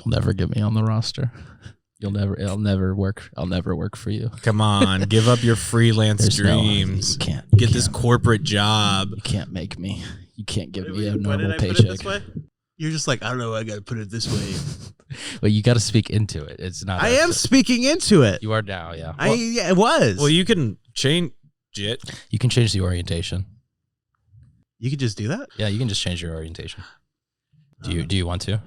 You'll never get me on the roster. I'll never work for you. Come on, give up your freelance dreams. You can't get this corporate job. You can't make me. You can't give me a Why normal did I put it paycheck. this way? You're just like, I don't know, I got to put it this way. Well, you got to speak into it. It's not. I am speaking into it. You are now, yeah. Yeah, it was. Well, you can change it. You can change the orientation. You could just do that? Yeah, you can just change your orientation. Do you want to?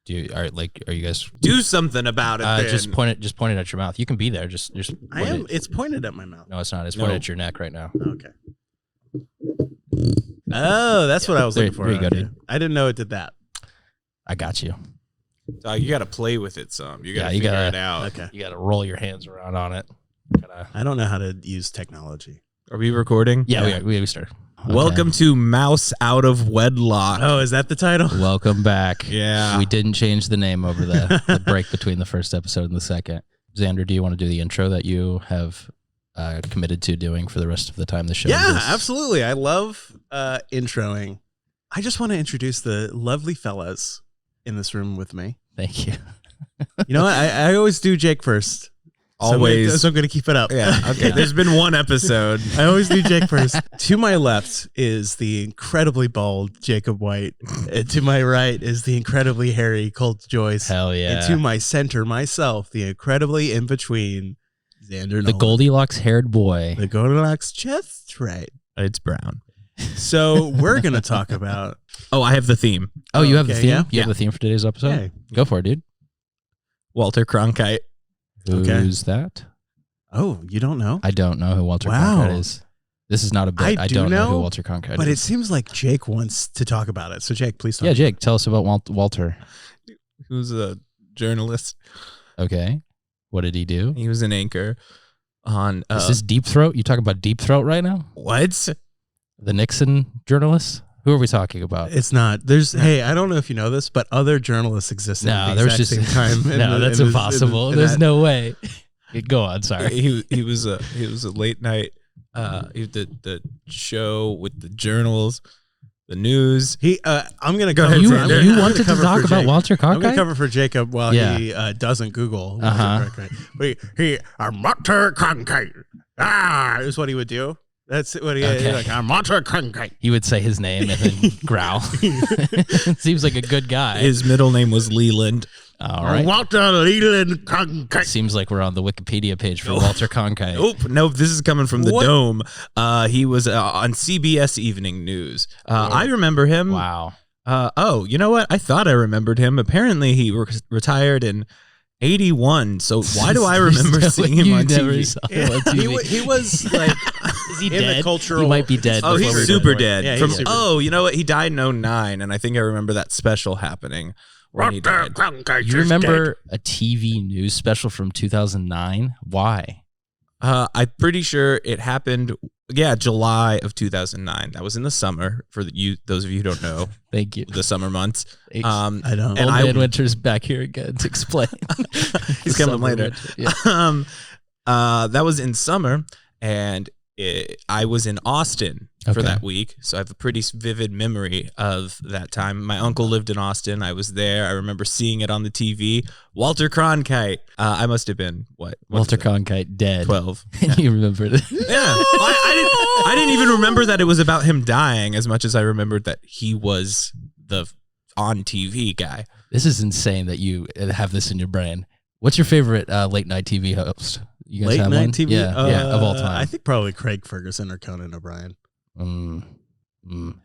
Are you guys do something about it? Then. Just point it at your mouth. You can be there. Just I am. It's pointed at my mouth. No, it's not. It's pointed at your neck right now. Okay. Oh, that's what I was looking for. There you go, dude. I didn't know it did that. I got you. You got to play with it some. You got to figure it out. Okay. You got to roll your hands around on it. I don't know how to use technology. Are we recording? Yeah. We started. Okay. Welcome to Mouse Out of Wedlock. Oh, is that the title? Welcome back. Yeah. We didn't change the name over the break between the first episode and the second. Xander, do you want to do the intro that you have committed to doing for the rest of the time the show exists? Absolutely. I love introing. I just want to introduce the lovely fellas in this room with me. Thank you. You know what? I always do Jake first. Always. So I'm going to keep it up. Yeah. Okay. Yeah. There's been one episode. I always do Jake first. To my left is the incredibly bald Jacob White. And to my right is the incredibly hairy Colt Joyce. Hell yeah. And to my center, myself, the incredibly in between Xander The Nolan. Goldilocks haired boy. The Goldilocks just right. It's brown. So we're going to talk about... Oh, I have the theme. Oh, you have the okay, theme? yeah? You have the theme for today's episode? Yeah. Go for it, dude. Walter Cronkite. Who's that? Oh, you don't know? I don't know who Walter Wow. Cronkite is. This is not a bit. I do don't know who know, Walter Cronkite But it is. seems like Jake wants to talk about it. So Jake, please talk. Yeah, Jake, tell us about Walter. Who's a journalist. Okay. What did he do? He was an anchor on... Is this Deep Throat? You talking about Deep Throat right now? What? The Nixon journalist? Who are we talking about? It's not. Hey, I don't know if you know this, but other journalists exist at the there was exact just same time. no, that's impossible. There's no way. Go on, sorry. He was a late night the show with the journals, the news. I'm gonna Go cover. ahead, You Xander. I'm wanted to gonna cover talk for about Jake. Walter Cronkite? I'm gonna cover for Jacob while Yeah. he doesn't Google. Uh-huh. I'm Walter Cronkite. Is what he would do. That's what he Okay. like. I'm Walter Cronkite. He would say his name and then growl. Seems like a good guy. His middle name was Leland. All right. Walter Leland Cronkite. Seems like we're on the Wikipedia page for Walter Cronkite. Nope. This is coming from the What? Dome. He was on CBS Evening News. I remember him. Wow. You know what? I thought I remembered him. Apparently, he retired in 81. So why do I remember seeing him on TV? Saw him on TV. He was like Is he in dead? the cultural. He might be dead. Oh, before he's we're super done. dead. Yeah, he's super you know what? He died in 09, and I think I remember that special happening when he died. You remember a TV news special from 2009? Why? I'm pretty sure it happened. Yeah, July of 2009. That was in the summer. For those of you who don't know, Thank you. the summer months. Thanks. I don't. and Old I- Man Winter's back here again to explain. He's coming Summer later. winter, yeah. That was in summer, and I was in Austin for Okay. that week, so I have a pretty vivid memory of that time. My uncle lived in Austin. I was there. I remember seeing it on the TV. Walter Cronkite. I must have been what? Walter Cronkite dead. 12. And you remembered it. Yeah, I didn't even remember that it was about him dying as much as I remembered that he was the on TV guy. This is insane that you have this in your brain. What's your favorite late night TV host? You guys Late have night one? TV. Yeah, of all time. I think probably Craig Ferguson or Conan O'Brien.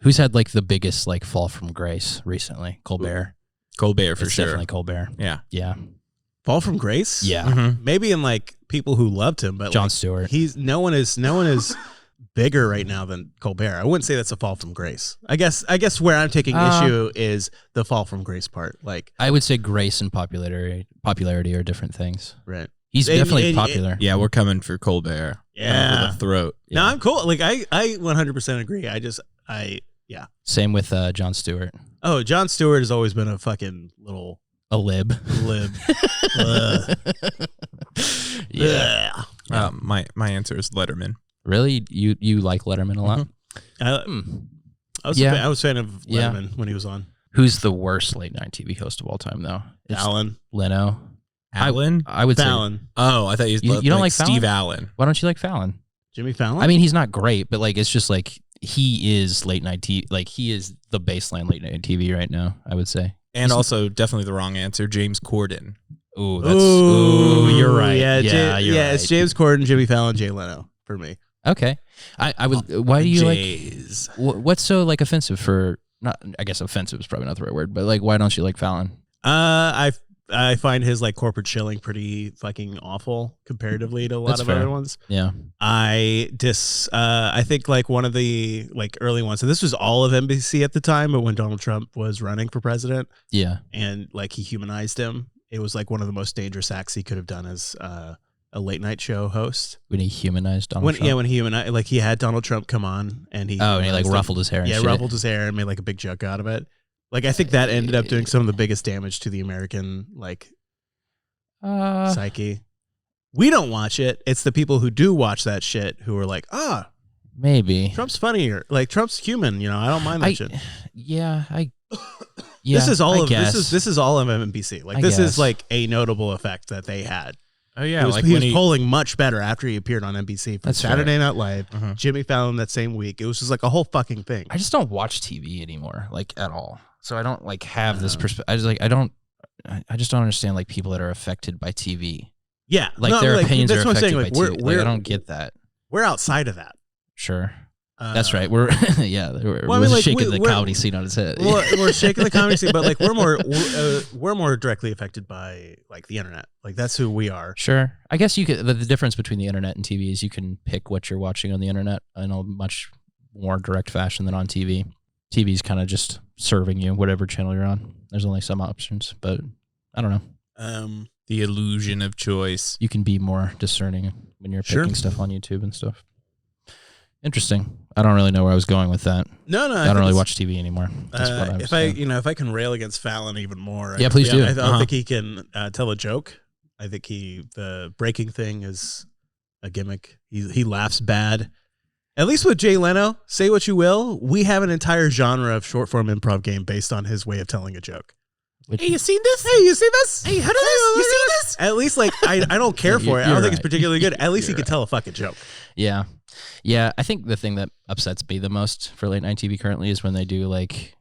Who's had like the biggest like fall from grace recently? Colbert. Colbert for It's sure. definitely Colbert. Yeah. Yeah. Fall from Grace. Yeah. Mhm. Maybe in like people who loved him, but Jon like, Stewart. no one is bigger right now than Colbert. I wouldn't say that's a fall from grace. I guess where I'm taking issue is the fall from grace part. Like, I would say grace and popularity are different things. right. He's And- definitely and- popular. Yeah, we're coming for Colbert. Yeah. For the throat. No, I'm cool. Like I 100% agree. Yeah. Same with Jon Stewart. Oh, Jon Stewart has always been a fucking little A lib. lib. Yeah. My answer is Letterman. Really? You like Letterman a lot? I was Yeah. I was a fan of Yeah. Letterman when he was on. Who's the worst late night TV host of all time, though? It's Fallon. Leno. Allen? I would Fallon. Oh, I thought you don't like Steve Fallon? Allen. Why don't you like Fallon? Jimmy Fallon? I mean, he's not great, but like it's just like he is late night TV. Like he is the baseline late night TV right now, I would say. And also, definitely the wrong answer, James Corden. Ooh, you're right. Yeah, you're right. it's James Corden, Jimmy Fallon, Jay Leno for me. Okay. I would. Why do you Jays. like? What's so like offensive for? Not. I guess offensive is probably not the right word, but like, why don't you like Fallon? I find his like corporate shilling pretty fucking awful comparatively to a lot That's of fair. other ones. Yeah. I think like one of the like early ones. So this was all of NBC at the time, but when Donald Trump was running for president, Yeah. and like he humanized him, it was like one of the most dangerous acts he could have done as a late night show host. When he humanized Donald Trump. Yeah, when he humanized, like he had Donald Trump come on and he and he like humanized him. ruffled his hair. And Yeah, shit. ruffled his hair and made like a big joke out of it. Like I think that ended up doing some of the biggest damage to the American like psyche. We don't watch it. It's the people who do watch that shit who are like, Maybe. Trump's funnier. Like Trump's human. You know, I don't mind that shit. Yeah. This is all I of guess. this is all of NBC. Like I this guess. is like a notable effect that they had. Oh, yeah. He was, like he when was polling much better after he appeared on NBC for That's Saturday Night Live, Uh-huh. Jimmy Fallon that same week. It was just like a whole fucking thing. I just don't watch TV anymore, like at all. So I don't like have this perspective. I just don't understand like people that are affected by TV. Yeah, Like no, their like, opinions are that's what I'm affected saying. by Like TV. Like, I don't get that. We're outside of that. Sure. That's right. We're we're shaking the comedy scene on its head. We're shaking the comedy scene, but like we're more directly affected by like the internet. Like that's who we are. Sure. I guess you could. The difference between the internet and TV is you can pick what you're watching on the internet in a much more direct fashion than on TV. TV is kind of just serving you whatever channel you're on. There's only some options, but I don't know. The illusion of choice. You can be more discerning when you're Sure. picking stuff on YouTube and stuff. Interesting. I don't really know where I was going with that. No, I don't really watch TV anymore. That's what I was if saying. if I can rail against Fallon even more, Yeah, please do. I don't think he can tell a joke. I think the breaking thing is a gimmick. He laughs bad. At least with Jay Leno, say what you will, we have an entire genre of short form improv game based on his way of telling a joke. Hey, you seen this? Hey, you see this? Hey, how do this? You see this? At least like I don't care for it. I don't You're think it's right. particularly good. At least he You're can tell a fucking joke. Yeah. Yeah. I think the thing that upsets me the most for late night TV currently is when they do like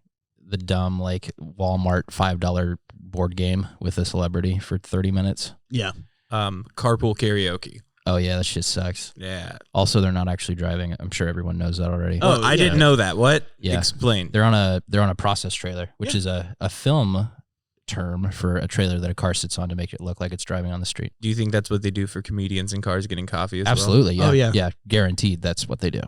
the dumb, like Walmart $5 board game with a celebrity for 30 minutes. Yeah. Carpool karaoke. Oh, yeah. That shit sucks. Yeah. Also, they're not actually driving. I'm sure everyone knows that already. Oh, I yeah. didn't know that. What? Yeah. Explain. They're on a process trailer, which is a film term for a trailer that a car sits on to make it look like it's driving on the street. Do you think that's what they do for comedians in cars getting coffee as Absolutely. Oh, Yeah. yeah. Yeah. Guaranteed. That's what they do.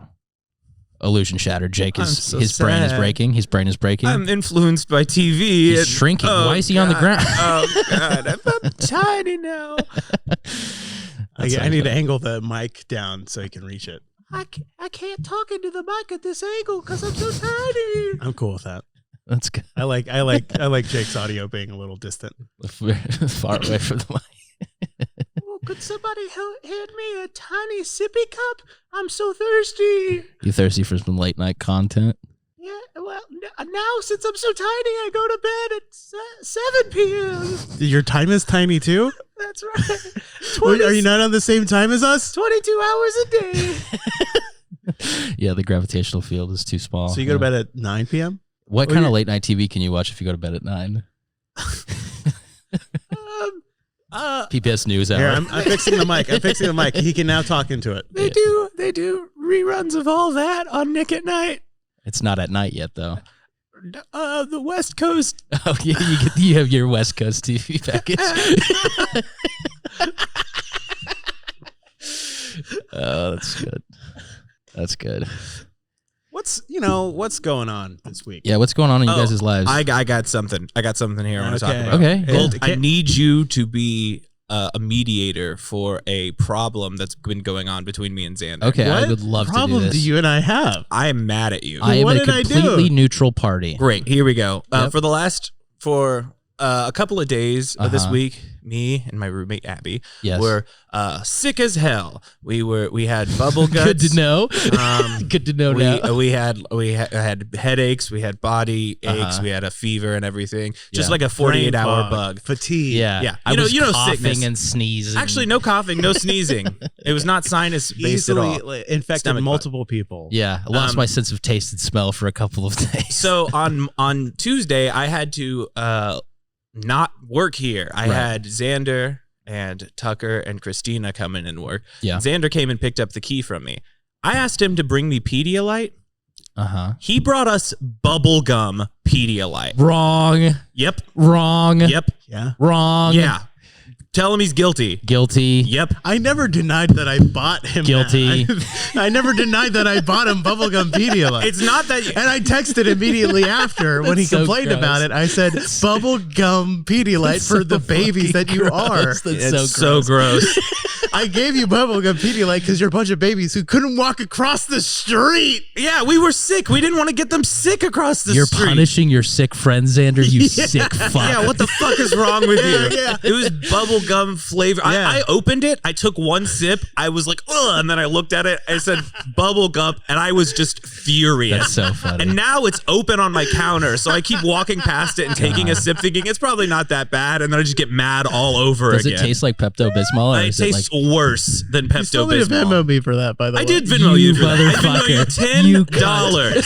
Illusion shattered. Jake I'm is so his brain is sad. breaking. His brain is breaking. well? I'm influenced by TV. He's and- shrinking. Oh, Why is he on the God. ground? Oh, God. I'm tiny now. I need to angle the mic down so he can reach it. I can't talk into the mic at this angle because I'm so tiny. I'm cool with that. That's good. I like Jake's audio being a little distant. Far away from the mic. Oh, could somebody hand me a tiny sippy cup? I'm so thirsty. You thirsty for some late night content? Yeah, well, now since I'm so tiny, I go to bed at 7 p.m. Your time is tiny too? That's right. Wait, are you not on the same time as us? 22 hours a day. Yeah, the gravitational field is too small. So you go to bed at 9 p.m.? What kind of late night TV can you watch if you go to bed at 9? PBS News Hour. Here, I'm fixing the mic. I'm fixing the mic. He can now talk into it. They do reruns of all that on Nick at Night. It's not at night yet, though. The West Coast. Oh, yeah, you have your West Coast TV package. Oh, that's good. That's good. What's going on this week? Yeah, what's going on in you guys' lives? I got something. I got something here I want to talk about. Okay. Gold, Yeah. I need you to be a mediator for a problem that's been going on between me and Xander. Okay, I What would love to do problem this. do you and I have? I am mad at you. I am What a did I do? completely neutral party. Great. Here we go. Yep. For a couple of days of this Uh-huh. week, me and my roommate Abby Yes. were sick as hell. We had bubble guts. Good to know. Um, Good to know now. we had headaches, we had body aches, Uh-huh. we had a fever and everything. Just Yeah. like a 48-hour bug. fatigue. Yeah. Yeah. I You know- was you know coughing sickness. and sneezing. Actually, no coughing, no sneezing. It was not sinus based at all. Easily infected Stomach bug. multiple people. Yeah. I lost my sense of taste and smell for a couple of days. So on Tuesday, I had to not work here. I Right. had Xander and Tucker and Christina come in and work. Yeah. Xander came and picked up the key from me. I asked him to bring me Pedialyte. Uh-huh. He brought us bubblegum Pedialyte. Wrong. Yep. Wrong. Yep. Yeah. Wrong. Yeah. Tell him he's guilty. Guilty. Yep. I never denied that I bought him. Guilty. that. I never denied that I bought him bubblegum Pedialyte. It's not that you, And I texted immediately after when he That's so complained gross. about it. I said, "Bubblegum Pedialyte for the babies that you are." That's it's so gross. I gave you bubblegum Pedialyte because you're a bunch of babies who couldn't walk across the street. yeah, we were sick. We didn't want to get them sick across the You're street. punishing your sick friend, Xander. You sick fuck. Yeah, what the fuck is wrong with you? Yeah. It was bubblegum flavor. Yeah. I opened it. I took one sip. I was like, ugh. And then I looked at it. I said, bubblegum. And I was just furious. That's so funny. And now it's open on my counter. So I keep walking past it and taking a sip thinking it's probably not that bad. And then I just get mad all over Does again. it taste like Pepto-Bismol? Or It is it tastes like worse than You still need to Pepto-Bismol. Venmo me for that, by the way. I did Venmo you for that. I Venmo you Motherfucker. You $10.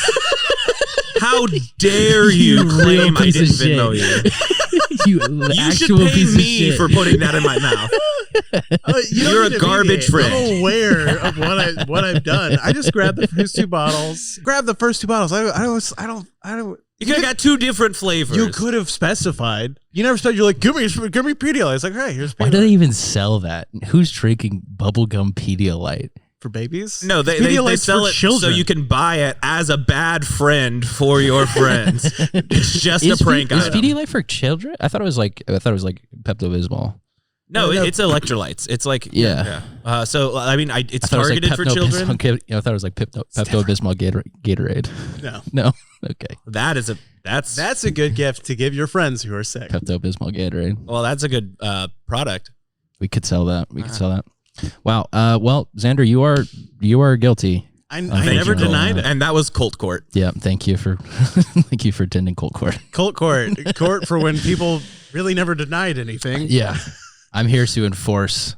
How dare you You claim real I piece of didn't shit. Venmo you? you You should actual pay piece of me shit. for putting that in my mouth. You don't You're need a to garbage mediate. friend. I'm aware of what I've done. I just grabbed the first two bottles. Grab the first two bottles. I don't. You could have got two different flavors. You could have specified. You never said you're like, give me Pedialyte. It's like, hey, here's Why do Pedialyte they even sell that? Who's drinking bubblegum Pedialyte? for babies. No, they Pedialyte's sell for it children. so you can buy it as a bad friend for your friends. It's just a prank Is item. Pedialyte for children? I thought it was like Pepto-Bismol. No, it's electrolytes. It's like Yeah. So I mean, it's I thought it was like targeted for children. I thought it was like Pepto-Bismol Gatorade. No, No. Okay. That's that's a good gift to give your friends who are sick. Pepto-Bismol Gatorade. well, that's a good product. We could sell that. We could sell that. Wow. Well, Xander, you are guilty. I Thank never you, Cole. denied it. And that was Colt Court. Yeah. Thank you for thank you for attending Cold Court. Court for when people really never denied anything. Yeah. I'm here to enforce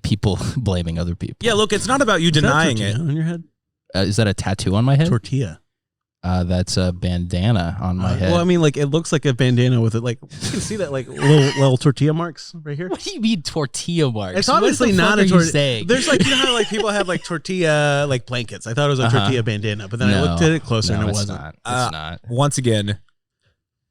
people blaming other people. Yeah, look, it's not about you Is that denying tortilla it. on your head. Is that a tattoo on my head? Tortilla. That's a bandana on my head. Well, I mean, like it looks like a bandana with it. Like you can see that, like little tortilla marks right here. What do you mean tortilla marks? It's obviously What the not fuck a are you tortilla. saying? There's like, you know how like people have like tortilla like blankets. I thought it was a tortilla bandana, but then I looked at it closer and it it's wasn't. Not. It's not. Once again,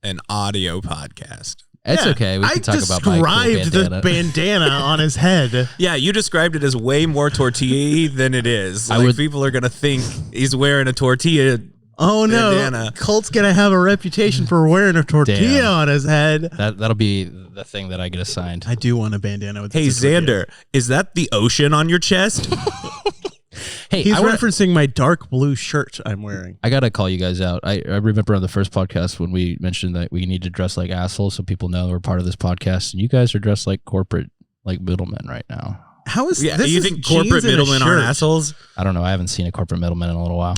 an audio podcast. It's Yeah, okay. We I can talk about my cool described the bandana. bandana on his head. Yeah, you described it as way more tortilla than it is. I Like, would- people are gonna think he's wearing a tortilla. Oh no, Bandana. Colt's gonna have a reputation for wearing a tortilla Damn. on his head. That'll be the thing that I get assigned. I do want a bandana with. Hey, a tortilla. Xander, is that the ocean on your chest? Hey, He's I, wa- referencing my dark blue shirt I'm wearing. I gotta call you guys out. I remember on the first podcast when we mentioned that we need to dress like assholes so people know we're part of this podcast, and you guys are dressed like corporate, like middlemen right now. How is Yeah, this? you is think jeans corporate and a middlemen aren't shirt. assholes? I don't know. I haven't seen a corporate middleman in a little while.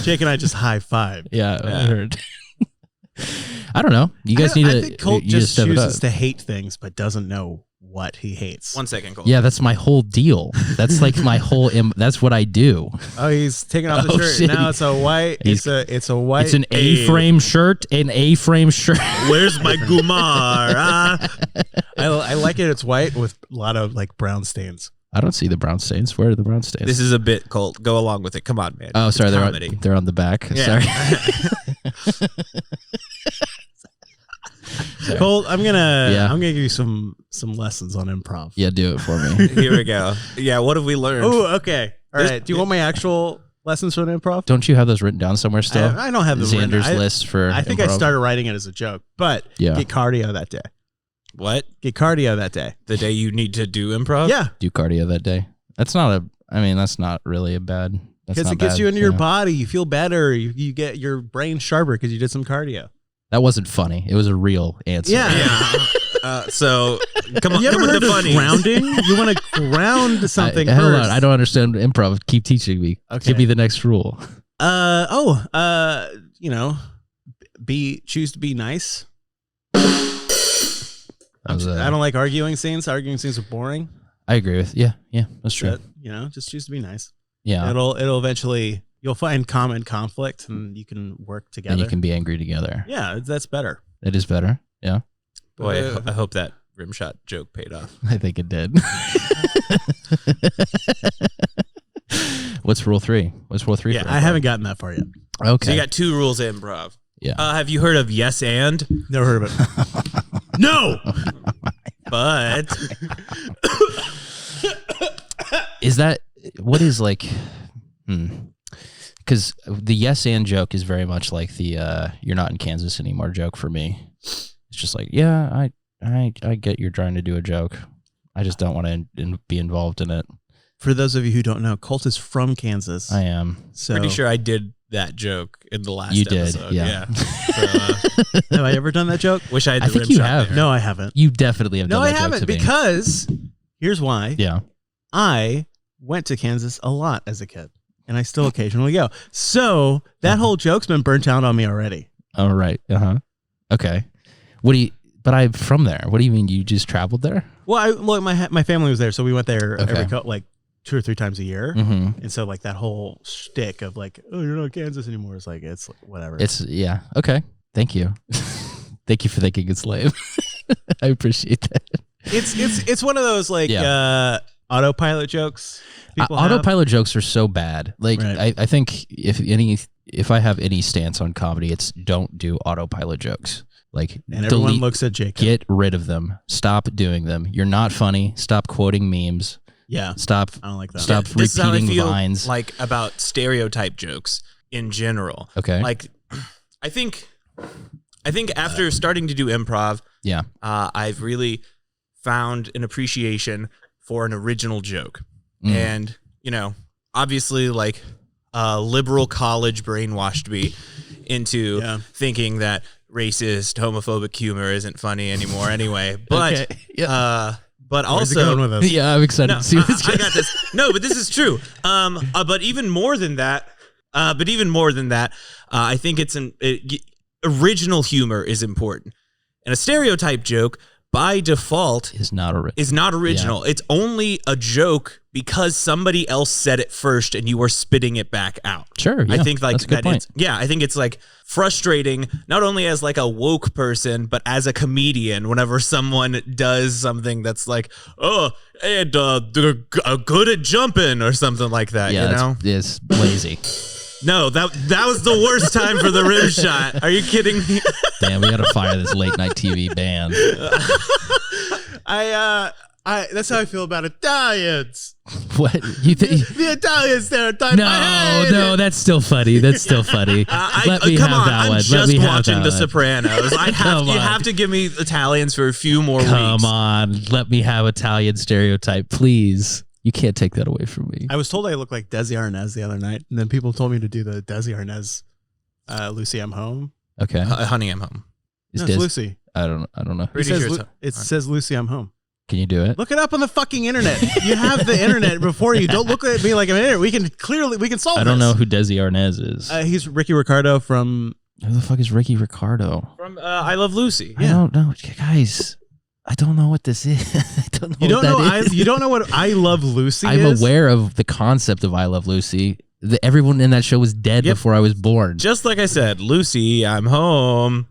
Jake and I just high five. Yeah, I Yeah. heard. I don't know. You guys need I to. think Colt you need to just step it up. chooses to hate things, but doesn't know what he hates. 1 second, Colt. Yeah, that's my whole deal. That's like my whole. That's what I do. Oh, he's taking off the Oh, shirt. shit. Now it's a white. He's- It's a white. It's an A-frame shirt. An A-frame shirt. Where's my Gumar? I like it. It's white with a lot of like brown stains. I don't see the brown stains. Where are the brown stains? This is a bit, Colt. Go along with it. Come on, man. Oh, sorry. It's They're comedy. they're on the back. Yeah. Sorry. Colt, I'm Yeah. gonna give you some lessons on improv. Yeah, do it for me. Here we go. Yeah, what have we learned? Oh, okay. All This- right. Do you want my actual lessons for improv? Don't you have those written down somewhere still? I don't have the Xander's list for. I think I improv? started writing it as a joke, but Yeah. get cardio that day. What? Get cardio that day. The day you need to do improv? Yeah, do cardio that day. That's not a. I mean, that's not really a bad. That's because not it gets bad, you into your yeah. body. You feel better. You get your brain sharper because you did some cardio. That wasn't funny. It was a real answer. Yeah. So come on, You ever come with heard the of funnies. grounding? You want to ground something Hold first. on. I don't understand improv. Keep teaching me. Okay. Give me the next rule. You know, choose to be nice. That was, I don't like arguing scenes. Arguing scenes are boring. I agree with. Yeah, that's true. But, you know, just choose to be nice. Yeah, It'll eventually, you'll find common conflict and you can work together. and you can be angry together. Yeah, that's better. It is better. Yeah, Boy, I hope that rim shot joke paid off. I think it did. What's rule 3? What's rule 3? Yeah, I haven't gotten that far yet. Okay. So you got 2 rules of improv. Yeah. Have you heard of yes and? Never heard of it. No. But Is that what is like? Because the yes and joke is very much like the "you're not in Kansas anymore" joke for me. It's just like, yeah, I get you're trying to do a joke. I just don't want to be involved in it. For those of you who don't know, Colt is from Kansas. I am. So pretty sure I did that joke in the last You did, episode. yeah. So, have I ever done that joke? wish I had I the think rim you shot have. there. No, I haven't. You definitely have No, done I that joke haven't to me. because here's why. Yeah. I went to Kansas a lot as a kid, and I still occasionally go. So that whole joke's been burnt out on me already. All right. Okay. What do you? But I'm from there. What do you mean? You just traveled there? Well, my family was there, so we went there Okay. every like 2 or 3 times a year. Mm-hmm. And so like that whole shtick of like, oh, you're not in Kansas anymore. It's like, it's whatever. Yeah. Okay. Thank you. Thank you for thinking it's lame. I appreciate that. It's one of those like autopilot jokes. People have. Autopilot jokes are so bad. Like Right. I think if I have any stance on comedy, it's don't do autopilot jokes. Like And everyone looks at Jacob. Get rid of them. Stop doing them. You're not funny. Stop quoting memes. Yeah. Stop. I don't like that. Stop This is how I repeating feel lines. like about stereotype jokes in general. Okay. Like, I think after starting to do improv, Yeah. I've really found an appreciation for an original joke. Mm. And, you know, obviously, like, liberal college brainwashed me into thinking that racist, homophobic humor isn't funny anymore anyway. But, Okay. Yeah. but Where's it also, going with us? Yeah, I'm excited no, to see what this I got this. No, but this is true. But even more than that, I think original humor is important. And a stereotype joke, by default, is not original. It's only a joke because somebody else said it first and you are spitting it back out. Sure. Yeah, I think like that's a good that point. I think it's like frustrating, not only as like a woke person, but as a comedian, whenever someone does something that's like, oh, and they're good at jumping or something like that, Yeah, you know? it's lazy. No, that was the worst time for the rim shot. Are you kidding me? Damn, we gotta fire this late night TV band. That's how I feel about Italians. What you think? The Italian stereotype. No, that's still funny. That's still funny. Let me come have on, that I'm one. Let just me have watching that The one. Sopranos. Come You on. have to give me Italians for a few more weeks. Come on, let me have Italian stereotype, please. You can't take that away from me. I was told I looked like Desi Arnaz the other night, and then people told me to do the Desi Arnaz, Lucy, I'm home. Okay, Honey, I'm home. No, it's Lucy. I don't know. It Pretty says, sure it says Lucy, I'm home. Can you do it? Look it up on the fucking internet. You have the internet before you. Don't look at me like I'm an idiot. We can solve this. I don't know who Desi Arnaz is. He's Ricky Ricardo from. Who the fuck is Ricky Ricardo? From I Love Lucy. I don't know, guys. I don't know what this is. I don't know. You don't know. that is. You don't know what I Love Lucy I'm is? aware of the concept of I Love Lucy. Everyone in that show was dead before I was born. Just like I said, Lucy, I'm home.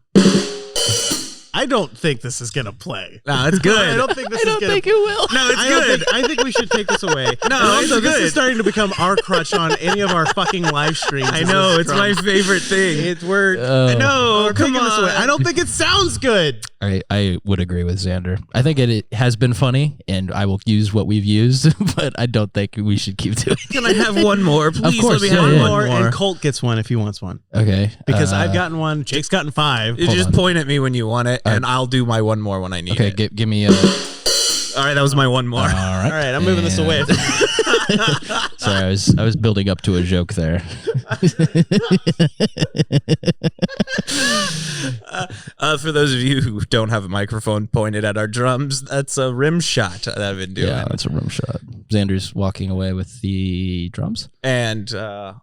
I don't think this is gonna play. No, it's good. I don't think this is gonna. it will. No, it's good. I think we should take this away. No, And also, it's this good. is starting to become our crutch on any of our fucking live streams. I know, it's my favorite thing. We're No, we're come taking this away. on. I don't think it sounds good. I would agree with Xander. I think it has been funny, and I will use what we've used, but I don't think we should keep doing it. Can I have one more? Please course, let me yeah, have yeah. one Or more. and Colt gets one if he wants one. Okay. Because I've gotten one. Jake's gotten 5. You just on. point at me when you want it, and I'll do my one more when I need Okay, it. give me a... All right, that was my one more. All right. All right, I'm moving this away. Sorry, I was building up to a joke there. For those of you who don't have a microphone pointed at our drums, that's a rim shot that I've been doing. Yeah, that's a rim shot. Xander's walking away with the drums. And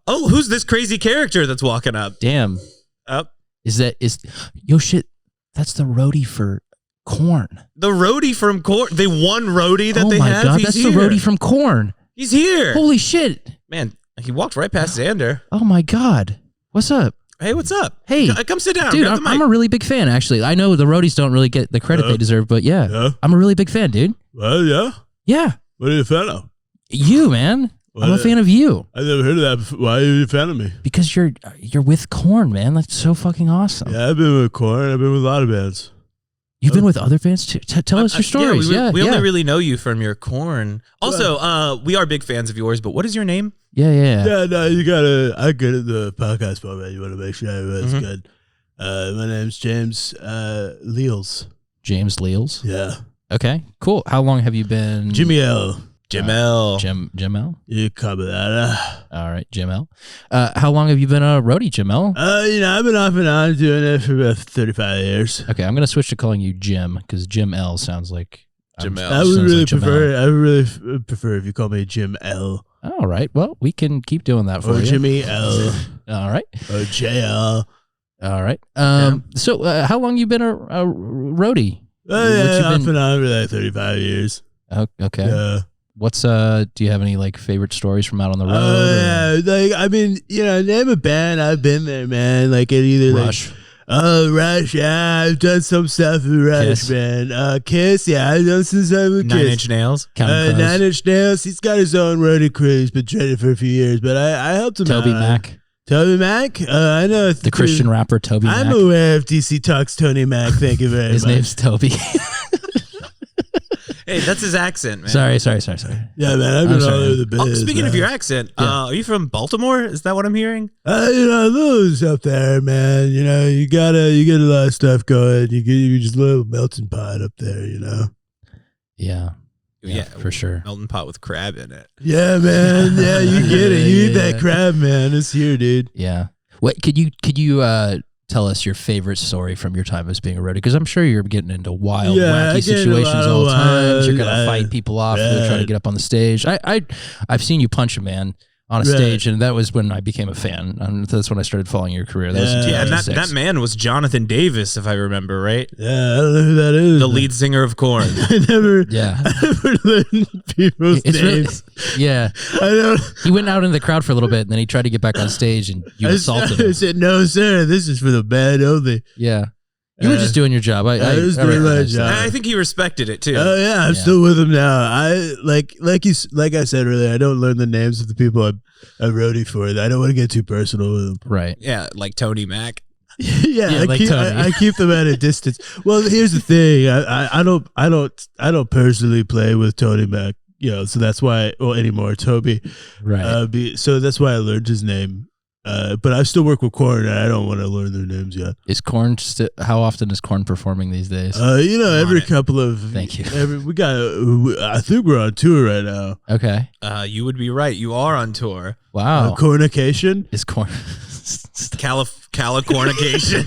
who's this crazy character that's walking up? Damn. Up. Yo shit, that's the roadie for Korn. The roadie from Korn. The one roadie that they have. Oh my god, that's here. the roadie from Korn. He's here. Holy shit. Man, he walked right past Xander. Oh my god. What's up? Hey, what's up? Hey. Come sit down. Dude, Grab the mic. I'm a really big fan, actually. I know the roadies don't really get the credit they deserve, but yeah, I'm a really big fan, dude. Well, yeah. Yeah. What are you a fan of? You, man. I'm a fan of you. I never heard of that before. Why are you a fan of me? Because you're with Korn, man. That's so fucking awesome. Yeah, I've been with Korn. I've been with a lot of bands. You've been with other bands too? Tell us your stories. Yeah, we only really know you from your Korn. Also, we are big fans of yours, but what is your name? Yeah. Yeah, no, you gotta. I get it. The podcast format. You want to make sure everyone's good. My name's James Leals. James Leals. Yeah. Okay, cool. How long have you been? Jimmy L. Jamel. Jim L. You cover that. All right, Jim L. How long have you been a roadie, Jim L? I've been off and on doing it for about 35 years. Okay, I'm gonna switch to calling you Jim because Jim L sounds like Jamel. I would really Jamel. prefer. I would really prefer if you call me Jim L. All right. Well, we can keep doing that for Or you. Jimmy L. All right. Or JL. All right. So, how long you been a roadie? Off and on for like 35 years. Oh, okay. Yeah. What's do you have any like favorite stories from out on the road? Like I mean, name a band. I've been there, man. Like it either Rush. Rush. Yeah, I've done some stuff with Rush, Kiss. man. Kiss. Yeah, I've done some stuff with Nine Kiss. Inch Nails. Counting Crows. 9 Inch Nails. He's got his own roadie crew. He's been training for a few years, but I helped him Toby out. Mac. Toby Mac. I know The Christian rapper Toby I'm Mac. aware of DC Talks Tony Mac. Thank you very His much. name's Toby. Hey, that's his accent, man. Sorry. Yeah, man. I've been all over the biz. Oh, speaking man. of your accent, are you from Baltimore? Is that what I'm hearing? Those up there, man. You get a lot of stuff going. You just a little melting pot up there, Yeah, for sure. Melting pot with crab in it. Yeah, man. Yeah, you get it. You eat that crab, man. It's here, dude. Yeah. What could you tell us your favorite story from your time as being a roadie? Because I'm sure you're getting into wild, I wacky get into a situations lot of all the time. You're gonna wild- fight people off. They're trying to get up on the stage. I've seen you punch a man on a Right. stage, and that was when I became a fan. And that's when I started following your career. That was in Yeah, And 2006. that man was Jonathan Davis, if I remember right. Yeah, I don't know who that is. The lead singer of Korn. I never learned people's It's really, names. yeah. I don't. He went out in the crowd for a little bit, and then he tried to get back on stage, and you assaulted I him. said, no, sir. This is for the bad only. Yeah. You were just doing your job. I was doing my recognize job. that. I think he respected it too. Oh yeah, I'm Yeah. still with him now. I like I said earlier. I don't learn the names of the people I roadie for. I don't want to get too personal with them. Right. Yeah, like Tony Mac. Yeah, like Tony. I keep them at a distance. Well, here's the thing. I don't personally play with Tony Mac. So that's why. Well, anymore, Toby. Right. So that's why I learned his name. But I still work with Korn, and I don't want to learn their names yet. Is Korn how often is Korn performing these days? Every couple of. Thank you. I think we're on tour right now. Okay. You would be right. You are on tour. Wow. Cornication. Is Korn Californication.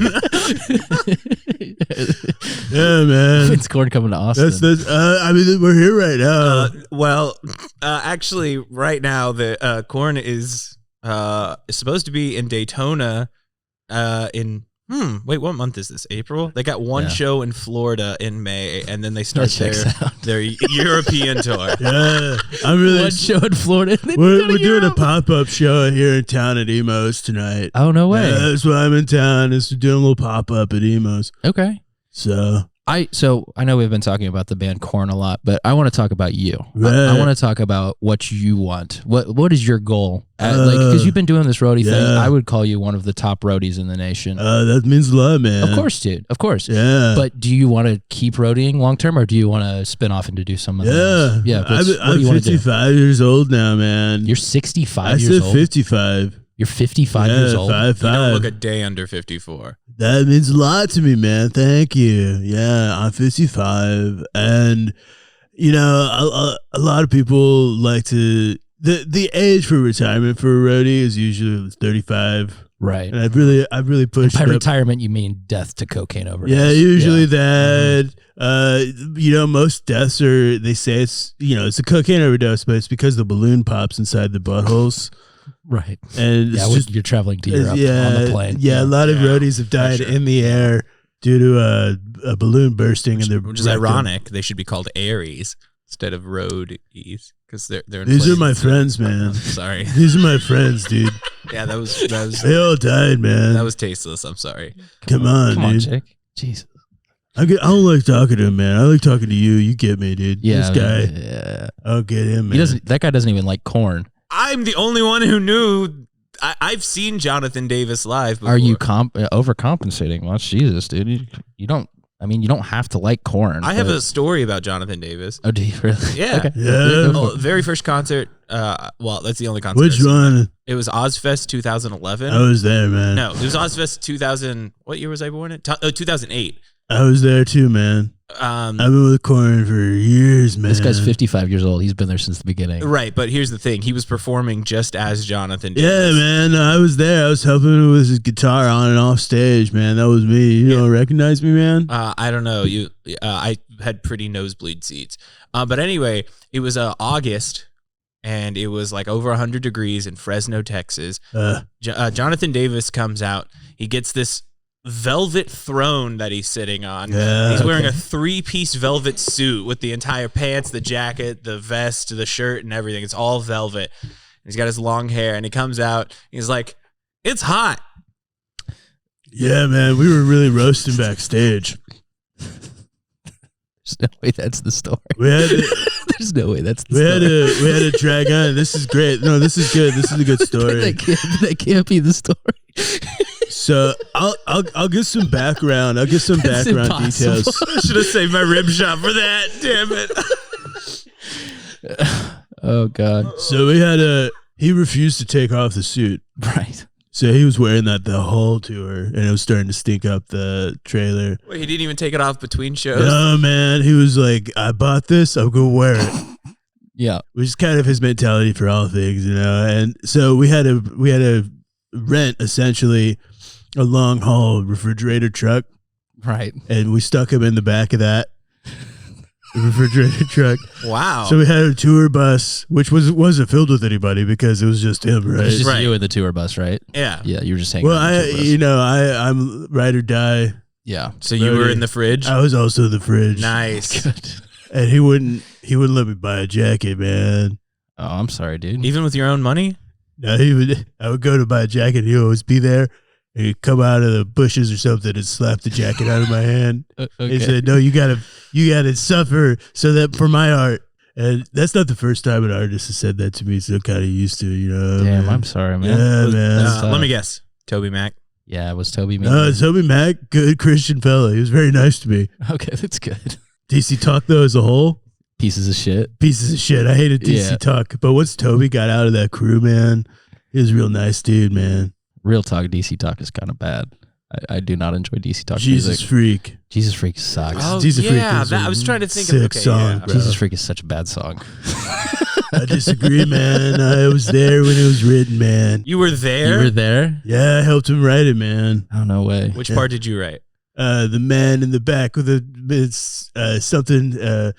Yeah, man. It's Korn coming to Austin. That's we're here right now. Actually, right now the Korn is supposed to be in Daytona. Wait, what month is this? April? They got one show in Florida in May, and then they start their European tour. Yeah, I'm really. One show in Florida. We're doing a pop-up show here in town at Emo's tonight. Oh, no way. Yeah, that's why I'm in town. Is doing a little pop-up at Emo's. Okay. So I know we've been talking about the band Korn a lot, but I want to talk about you. Right. I want to talk about what you want. What is your goal? Because you've been doing this roadie thing. I would call you one of the top roadies in the nation. that means a lot, man. Of course, dude. Of course. Yeah. But do you want to keep roadieing long term, or do you want to spin off into do something else? Yeah. I'm 55 years old now, man. You're 65 I years said old. 55. You're 55 years old. 5'5". You don't look a day under 54. That means a lot to me, man. Thank you. Yeah, I'm 55, and you know, a lot of people like to the age for retirement for a roadie is usually 35. Right. And I've really pushed. By up. retirement, you mean death to cocaine overdose. Yeah, usually that. You know, most deaths are. They say it's it's a cocaine overdose, but it's because the balloon pops inside the buttholes. Right. And yeah, it's just, you're traveling to Europe on the plane. Yeah, a lot of roadies have died in the air due to a balloon bursting, which is ironic. They should be called Aries instead of roadies because they're. These are my friends, man. Sorry. These are my friends, dude. Yeah, that was. They all died, man. That was tasteless. I'm sorry. Come on, dude. Jake. Jesus. I don't like talking to him, man. I like talking to you. You get me, dude. Yeah, this guy. Yeah. I'll get him, man. That guy doesn't even like corn. I'm the only one who knew. I've seen Jonathan Davis live before. Are you overcompensating? Well, Jesus, dude. You don't. I mean, you don't have to like corn. I have a story about Jonathan Davis. Oh, do you really? Yeah. Okay. Yeah. Oh, very first concert. Well, that's the only concert. Which one? It was Ozfest 2011. I was there, man. No, it was Ozfest 2000. What year was I born in? 2008. I was there too, man. I've been with corn for years, man. This guy's 55 years old. He's been there since the beginning. Right, but here's the thing. He was performing just as Jonathan Davis. Yeah, man. I was there. I was helping him with his guitar on and off stage, man. That was me. You don't recognize me, man? I don't know. I had pretty nosebleed seats. But anyway, it was August, and it was like over 100 degrees in Fresno, Texas. Jonathan Davis comes out. He gets this velvet throne that he's sitting on. Yeah, he's wearing a 3-piece velvet suit with the entire pants, the jacket, the vest, the shirt, and everything. It's all velvet. He's got his long hair, and he comes out. He's like, "It's hot." Yeah, man. We were really roasting backstage. There's no way that's the story. There's no way that's the story. We had to drag on. This is great. No, this is good. This is a good story. that can't be the story. So I'll give some background. I'll give some background details. I should have saved my rib shot for that. Damn it. Oh God. So he refused to take off the suit. Right. So he was wearing that the whole tour, and it was starting to stink up the trailer. Wait, he didn't even take it off between shows? No, man. He was like, I bought this. I'm going to wear it. Yeah. Which is kind of his mentality for all things, you know. And so we had to rent essentially a long haul refrigerator truck. Right. And we stuck him in the back of that refrigerator truck. Wow. So we had a tour bus, which wasn't filled with anybody because it was just him, right? It was just you in the tour bus, right? Yeah. Yeah, you were just hanging Well, out in the tour bus. I'm ride or die. Yeah. So you were in the fridge? I was also in the fridge. Nice. Good. And he wouldn't let me buy a jacket, man. Oh, I'm sorry, dude. Even with your own money? No, I would go to buy a jacket, he'd always be there. And he'd come out of the bushes or something and slap the jacket out of my hand. Okay. He said, "No, you gotta suffer so that for my art." And that's not the first time an artist has said that to me, so I'm kind of used to it, you know. Damn, man. I'm sorry, man. Yeah, man. Let me guess. Toby Mac. Yeah, it was Toby Mac. Toby Mac, good Christian fella. He was very nice to me. Okay, that's good. DC Talk, though, as a whole, Pieces of shit. pieces of shit. I hated DC Talk. But once Toby got out of that crew, man, he was a real nice dude, man. Real talk, DC Talk is kind of bad. I do not enjoy DC Talk Jesus music. Freak. Jesus Freak sucks. Oh, Jesus Freak yeah. is a I was trying to think sick of okay, song, yeah. bro. Jesus Freak is such a bad song. I disagree, man. I was there when it was written, man. You were there? You were there? Yeah, I helped him write it, man. Oh, no way. Which part did you write? The man in the back with something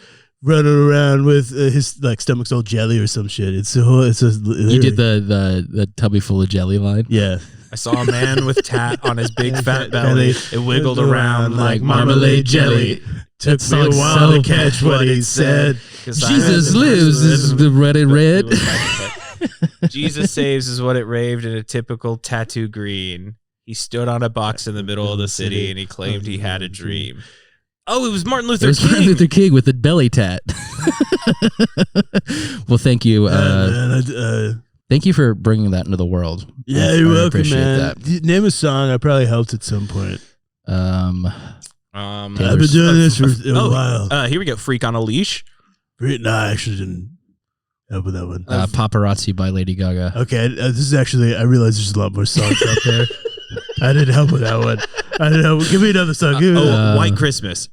running around with his like stomach's all jelly or some shit. You did the tubby full of jelly line? Yeah. I saw a man with tat on his big fat belly. It wiggled Wiggled around like marmalade jelly. Took me a while to catch what he said. Jesus lives is the red and red. Jesus saves is what it raved in a typical tattoo green. He stood on a box in the middle of the city and he claimed he had a dream. Oh, it was Martin Luther King. Martin Luther King with the belly tat. Well, thank you. Thank you for bringing that into the world. Yeah, you're welcome, appreciate man. that. Name a song. I probably helped at some point. I've I've been doing this for a while. Here we go. Freak on a Leash. No, I actually didn't help with that one. Paparazzi by Lady Gaga. Okay, this is actually, I realize there's a lot more songs out there. I didn't help with that one. Give me another song. White Christmas.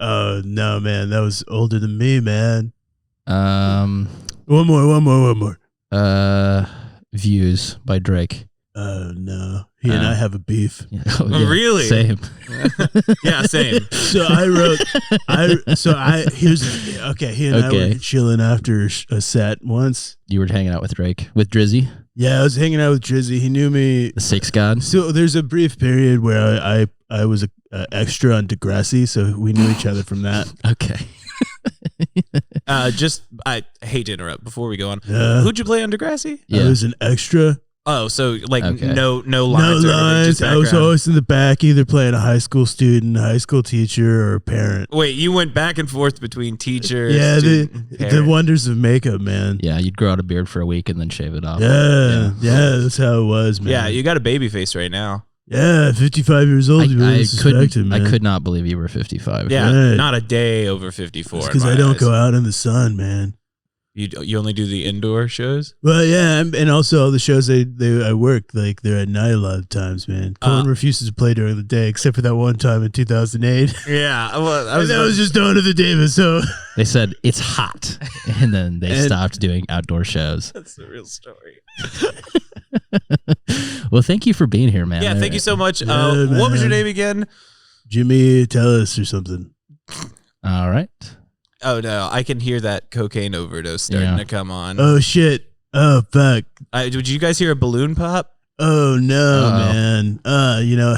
Oh no, man, that was older than me, man. One One more. Views by Drake. Oh no, he and I have a beef. Oh, yeah. Really? Same. Yeah, same. So I wrote, he and I were chilling after a set once. You were hanging out with Drake, with Drizzy, Yeah, I was hanging out with Drizzy. He knew me. the Six God. So there's a brief period where I was a extra on Degrassi, so we knew each other from that. Okay. I hate to interrupt before we go on. Yeah. Who'd you play on Degrassi? Yeah. I was an extra. Oh, so like Okay. no lines. No or anything, lines. just I was background. always in the back, either playing a high school student, a high school teacher, or a parent. Wait, you went back and forth between teacher. Yeah, student, the parent. wonders of makeup, man. Yeah, you'd grow out a beard for a week and then shave it off. Yeah, that's how it was, man. Yeah, you got a baby face right now. Yeah, 55 years old. You really suspect it, man. I could not believe you were 55. Yeah, Right. not a day over 54. Because I don't go out in the sun, man. You only do the indoor shows. Well, yeah, and also all the shows I work, like they're at night a lot of times, man. Colin refuses to play during the day, except for that one time in 2008. Yeah, well, that was just Dawn of the Davis. So They said it's hot, and then they stopped doing outdoor shows. That's the real story. Well, thank you for being here, man. Yeah, thank you so much. Yeah, what was your man. name again? Jimmy, tell us or something. All right. Oh no, I can hear that cocaine overdose starting to come on. Oh shit! Oh fuck! Did you guys hear a balloon pop? Oh no, Uh-oh. man!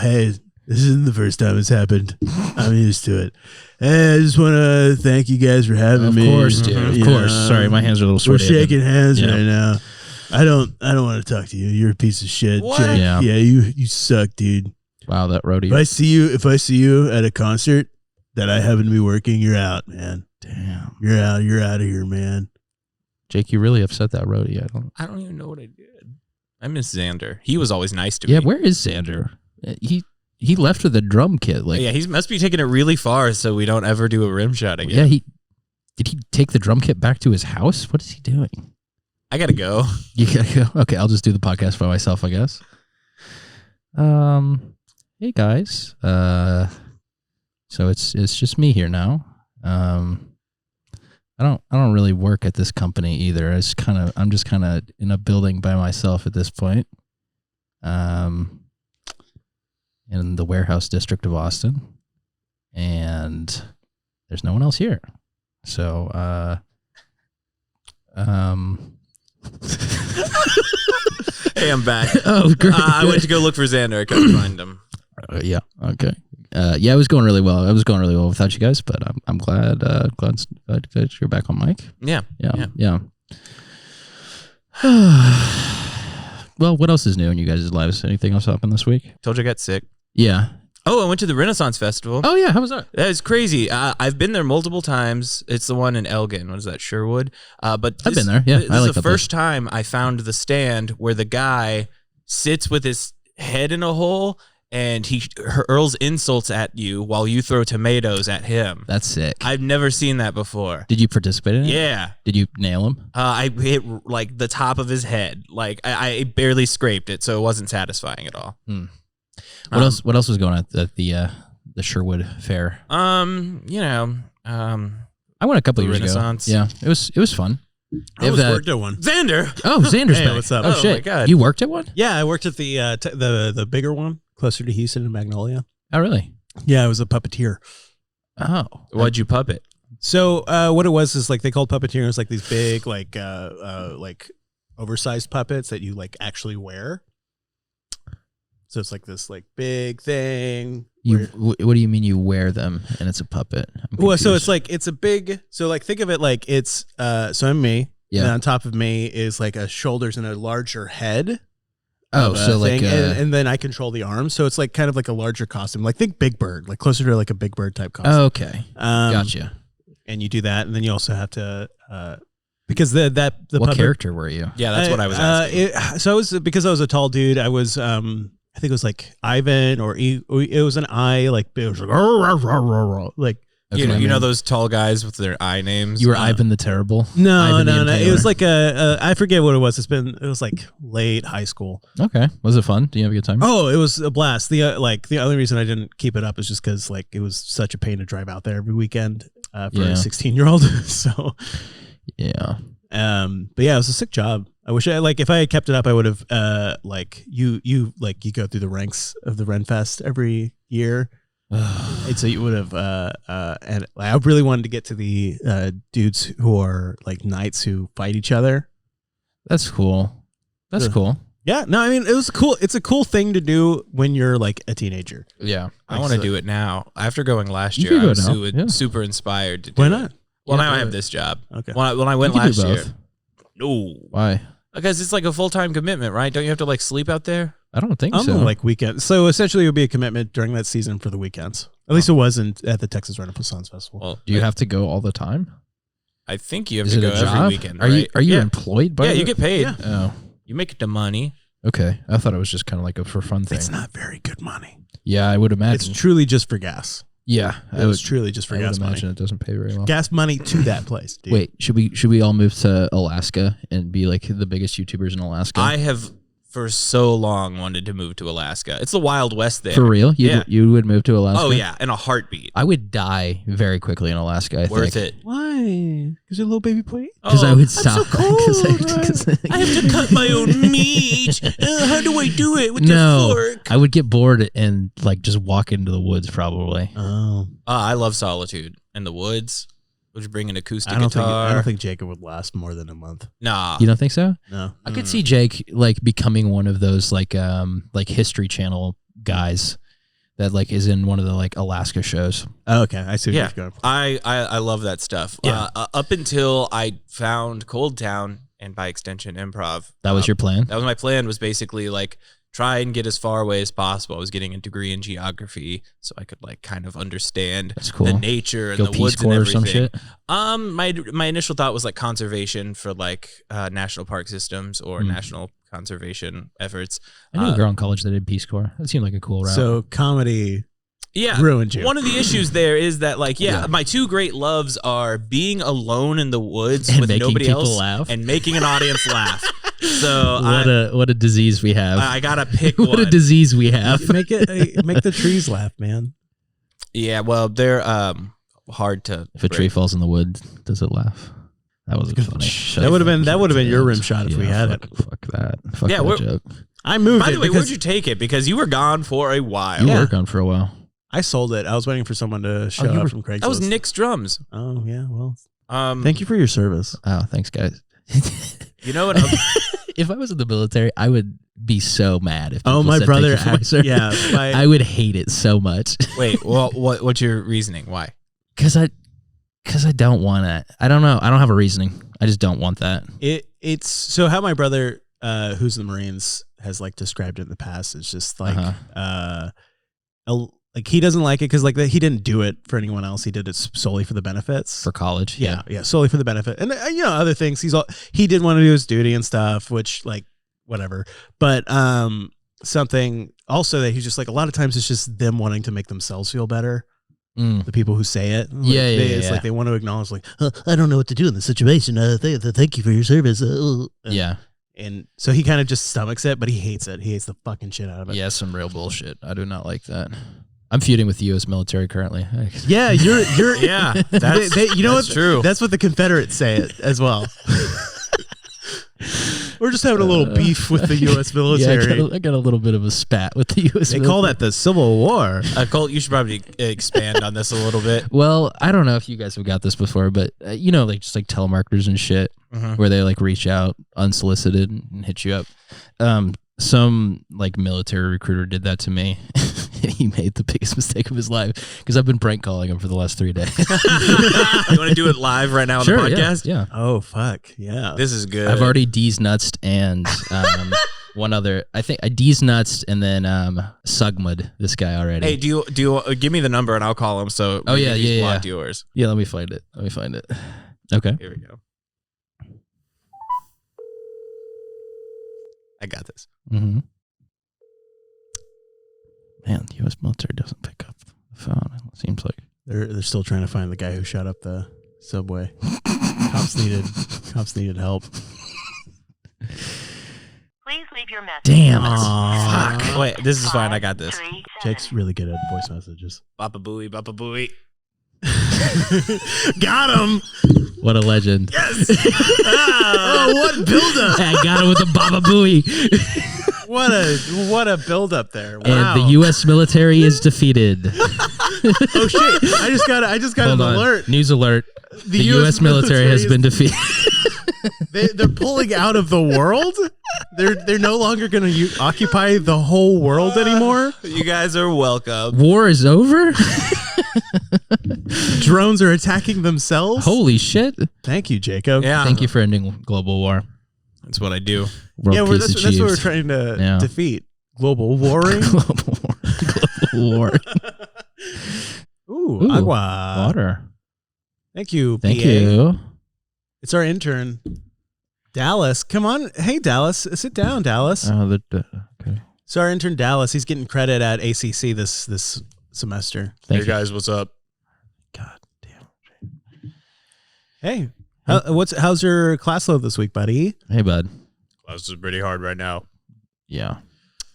Hey, this isn't the first time it's happened. I'm used to it. Hey, I just want to thank you guys for having Of me. course, dude. Of You course. know, Sorry, my hands are a little We're sweaty. shaking hands Yeah. right now. I don't want to talk to you. You're a piece of shit. What? Jake. Yeah. Yeah, you suck, dude. Wow, that rodeo. If I see you at a concert that I happen to be working, you're out, man. Damn. You're out of here, man. Jake, you really upset that roadie. I don't even know what I did. I miss Xander. He was always nice to me. Yeah, where is Xander? He left with a drum kit. Like, Yeah, he must be taking it really far so we don't ever do a rim shot again. yeah, did he take the drum kit back to his house? What is he doing? I gotta go. You gotta go. Okay, I'll just do the podcast by myself, I guess. Hey guys. So it's just me here now. I don't really work at this company either. I'm just kind of in a building by myself at this point. In the warehouse district of Austin, and there's no one else here. So, Hey, I'm back. Oh, great. I went to go look for Xander. I couldn't find him. Yeah. Okay. Yeah, it was going really well. Without you guys, but I'm glad that you're back on mic. Yeah. Yeah. Well, what else is new in you guys' lives? Anything else happen this week? Told you I got sick. Yeah. Oh, I went to the Renaissance Festival. Oh yeah, how was that? That is crazy. I've been there multiple times. It's the one in Elgin. What is that? Sherwood. But I've been there. Yeah, this I is like the that place. first time I found the stand where the guy sits with his head in a hole and he hurls insults at you while you throw tomatoes at him. That's sick. I've never seen that before. Did you participate in it? Yeah. Did you nail him? I hit like the top of his head. Like I barely scraped it, so it wasn't satisfying at all. What else? What else was going on at the Sherwood Fair? I I went a couple The years Renaissance. ago. Yeah, it was fun. I almost worked at one. Xander. Oh, Xander's Hey, back. what's up? Oh, Oh, shit. my God. You worked at one? Yeah, I worked at the bigger one, closer to Houston and Magnolia. Oh, really? Yeah, I was a puppeteer. Oh, Why'd you puppet? So what it was is like they called puppeteers like these big like oversized puppets that you like actually wear. So it's like this like big thing. what do you mean you wear them and it's a puppet? I'm Well, so confused. it's like it's a big. So like think of it like it's so I'm me. Yeah. And on top of me is like a shoulders and a larger head. Oh, of a so like thing, and then I control the arms. So it's like kind of like a larger costume. Like think Big Bird, like closer to like a Big Bird type costume. okay, gotcha. And you do that, and then you also have to because the What puppet, character were you? Yeah, that's what I was asking. So I was because I was a tall dude. I was I think it was like Ivan or it was an I like it was like Okay, You know those tall guys with their eye names? You were Ivan the Terrible? No. Ivan the It was Impaler? like I forget what it was. It was like late high school. Okay. Was it fun? Do you have a good time? Oh, it was a blast. The only reason I didn't keep it up is just because like it was such a pain to drive out there every weekend for a 16-year-old. So Yeah. but yeah, it was a sick job. I wish if I had kept it up, I would have you go through the ranks of the Renfest every year. And so you would have and I really wanted to get to the dudes who are like knights who fight each other. That's cool. That's cool. Yeah, no, I mean it was cool. It's a cool thing to do when you're like a teenager. Yeah. I want to do it now. After going last You year, can I go was now. Yeah. super inspired to do Why it. not? Well, Yeah, now I do have it. this job. Okay. When I went You can last do year, both. no, Why? because it's like a full-time commitment, right? Don't you have to like sleep out there? I don't think I'm so. like weekends. So essentially, it would be a commitment during that season for the weekends. At least it wasn't at the Texas Renaissance Festival. Well, Do you have to go all the time? I think you have Is to it go a every job? weekend. Are you right? Yeah. employed by? Yeah, you get paid. Yeah. Oh, You make the money. okay. I thought it was just kind of like a for fun thing. It's not very good money. Yeah, I would It's imagine. truly just for gas. Yeah, It was truly just for I would gas imagine money. it doesn't pay very well. Gas money to that place. Dude. Wait, should we all move to Alaska and be like the biggest YouTubers in Alaska? I have for so long wanted to move to Alaska. It's the Wild West there. For real? Yeah. You would move to Alaska? Oh yeah, in a heartbeat. I would die very quickly in Alaska. I Worth think. it. Why? Because you're a little baby boy. Because I Oh, would stop. so cold. 'Cause I have to cut my own meat. How do I do it with no, the fork? I would get bored and like just walk into the woods probably. Oh, I love solitude and the woods. Would you bring an acoustic I don't guitar? think Jacob would last more than a month. Nah. You don't think so? No, I could see Jake like becoming one of those like History Channel guys that like is in one of the like Alaska shows. Oh, okay, I see what Yeah. you're going for. I love that stuff. Yeah. Up until I found Cold Town and by extension improv. That was your plan? That was my plan, was basically like try and get as far away as possible. I was getting a degree in geography so I could like kind of understand That's cool. the nature and Go the Peace woods Corps and or some everything. shit? My initial thought was like conservation for like national park systems or national conservation efforts. I knew a girl in college that did Peace Corps. That seemed like a cool route. So comedy Yeah. ruined you. One of the issues there is that like, Yeah. my two great loves are being alone in the woods And with making nobody people else laugh. and making an audience laugh. So what a disease we have. I gotta pick what one. a disease we have. make the trees laugh, man. Yeah, well, they're hard to. If a tree break. falls in the woods, does it laugh? That wasn't funny. Shut That would have your been fucking your rim jokes. shot if we had it. Fuck that. Fuck Yeah, that we're- joke. I moved By it the way, because where'd you take it? Because you were gone for a while. You Yeah. were gone for a while. I sold it. I was waiting for someone to show you up were- from Craigslist. That was Nick's drums. Oh yeah, well, Thank thank you for your service. Oh, thanks, guys. you know what? If I was in the military, I would be so mad if. Oh, people my said brother. thank you for my service. Yeah, I would hate it so much Wait, well, what's your reasoning? Why? because I don't want it. I don't know. I don't have a reasoning. I just don't want that. it's so how my brother, who's in the Marines, has like described it in the past. It's just like, like he doesn't like it because like he didn't do it for anyone else. He did it solely for the benefits. For college. Yeah, solely for the benefit, and other things. He did want to do his duty and stuff, which like whatever. But something also that he's just like a lot of times it's just them wanting to make themselves feel better. Mm. The people who say it, like, Yeah, it's yeah. like they want to acknowledge, like, I don't know what to do in this situation. Thank you for your service. Yeah. And so he kind of just stomachs it, but he hates it. He hates the fucking shit out of it. Yeah. Some real bullshit. I do not like that. I'm feuding with the U.S. military currently. Yeah, you're Yeah, that's you know that's what? true. That's what the Confederates say it as well. We're just having a little beef with the U.S. military. Yeah, I got a little bit of a spat with the U.S. They military. call that the Civil War. Colt, you should probably expand on this a little bit. Well, I don't know if you guys have got this before, but like just like telemarketers and shit, where they like reach out unsolicited and hit you up. Some like military recruiter did that to me. He made the biggest mistake of his life because I've been prank calling him for the last 3 days. You want to do it live right now on the podcast? Yeah. Oh fuck yeah! This is good. I've already D's nutsed and one other. I think I D's nutsed and then Sugmud this guy already. Hey, do you give me the number and I'll call him? So Oh, yeah, maybe he's yeah, blocked yeah. yours. Yeah, let me find it. Okay. Here we go. I got this. Mm-hmm. Man, the U.S. military doesn't pick up the phone. It seems like They're still trying to find the guy who shot up the subway. Cops needed help. Please leave your message. Damn it. Fuck. Wait, this is fine. I got this. Jake's really good at voice messages. Bapa booey, bapa booey. Got him. What a legend. Yes. Oh, what buildup. I got him with the Baba Booey. What a buildup there. Wow. And the U.S. military is defeated. Oh shit! I just got an alert. News alert. The U.S. military has been defeated. They're pulling out of the world. They're no longer going to occupy the whole world anymore. You guys are welcome. War is over. Drones are attacking themselves. Holy shit! Thank you, Jacob. Yeah. Thank you for ending global war. That's what I do. World peace that's achieved. what we're trying to defeat. Global warring. Global war. Global war. Ooh, agua. Water. Thank you. Thank PA. you. It's our intern, Dallas. Come on. Hey, Dallas. Sit down, Dallas. Okay. So our intern, Dallas, he's getting credit at ACC this semester. Thank Hey guys, what's up? God damn. Hey, how's your class load this week, buddy? Hey, bud. Class is pretty hard right now. Yeah.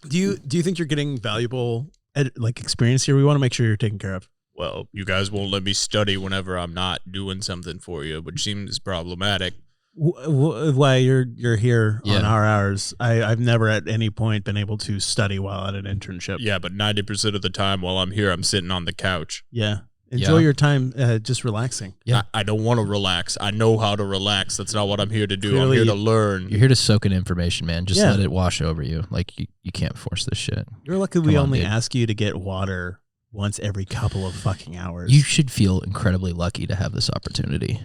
Do you think you're getting valuable experience here? We want to make sure you're taken care of. Well, you guys won't let me study whenever I'm not doing something for you, which seems problematic. Why you're here on Yeah. our hours? I've never at any point been able to study while at an internship. Yeah, but 90% of the time while I'm here, I'm sitting on the couch. Yeah. Enjoy Yeah. your time just relaxing. Yeah. I don't want to relax. I know how to relax. That's not what I'm here to do. Clearly- I'm here to learn. You're here to soak in information, man. Just Yeah. let it wash over you. Like, you can't force this shit. You're lucky we Come on, only dude. ask you to get water once every couple of fucking hours. You should feel incredibly lucky to have this opportunity.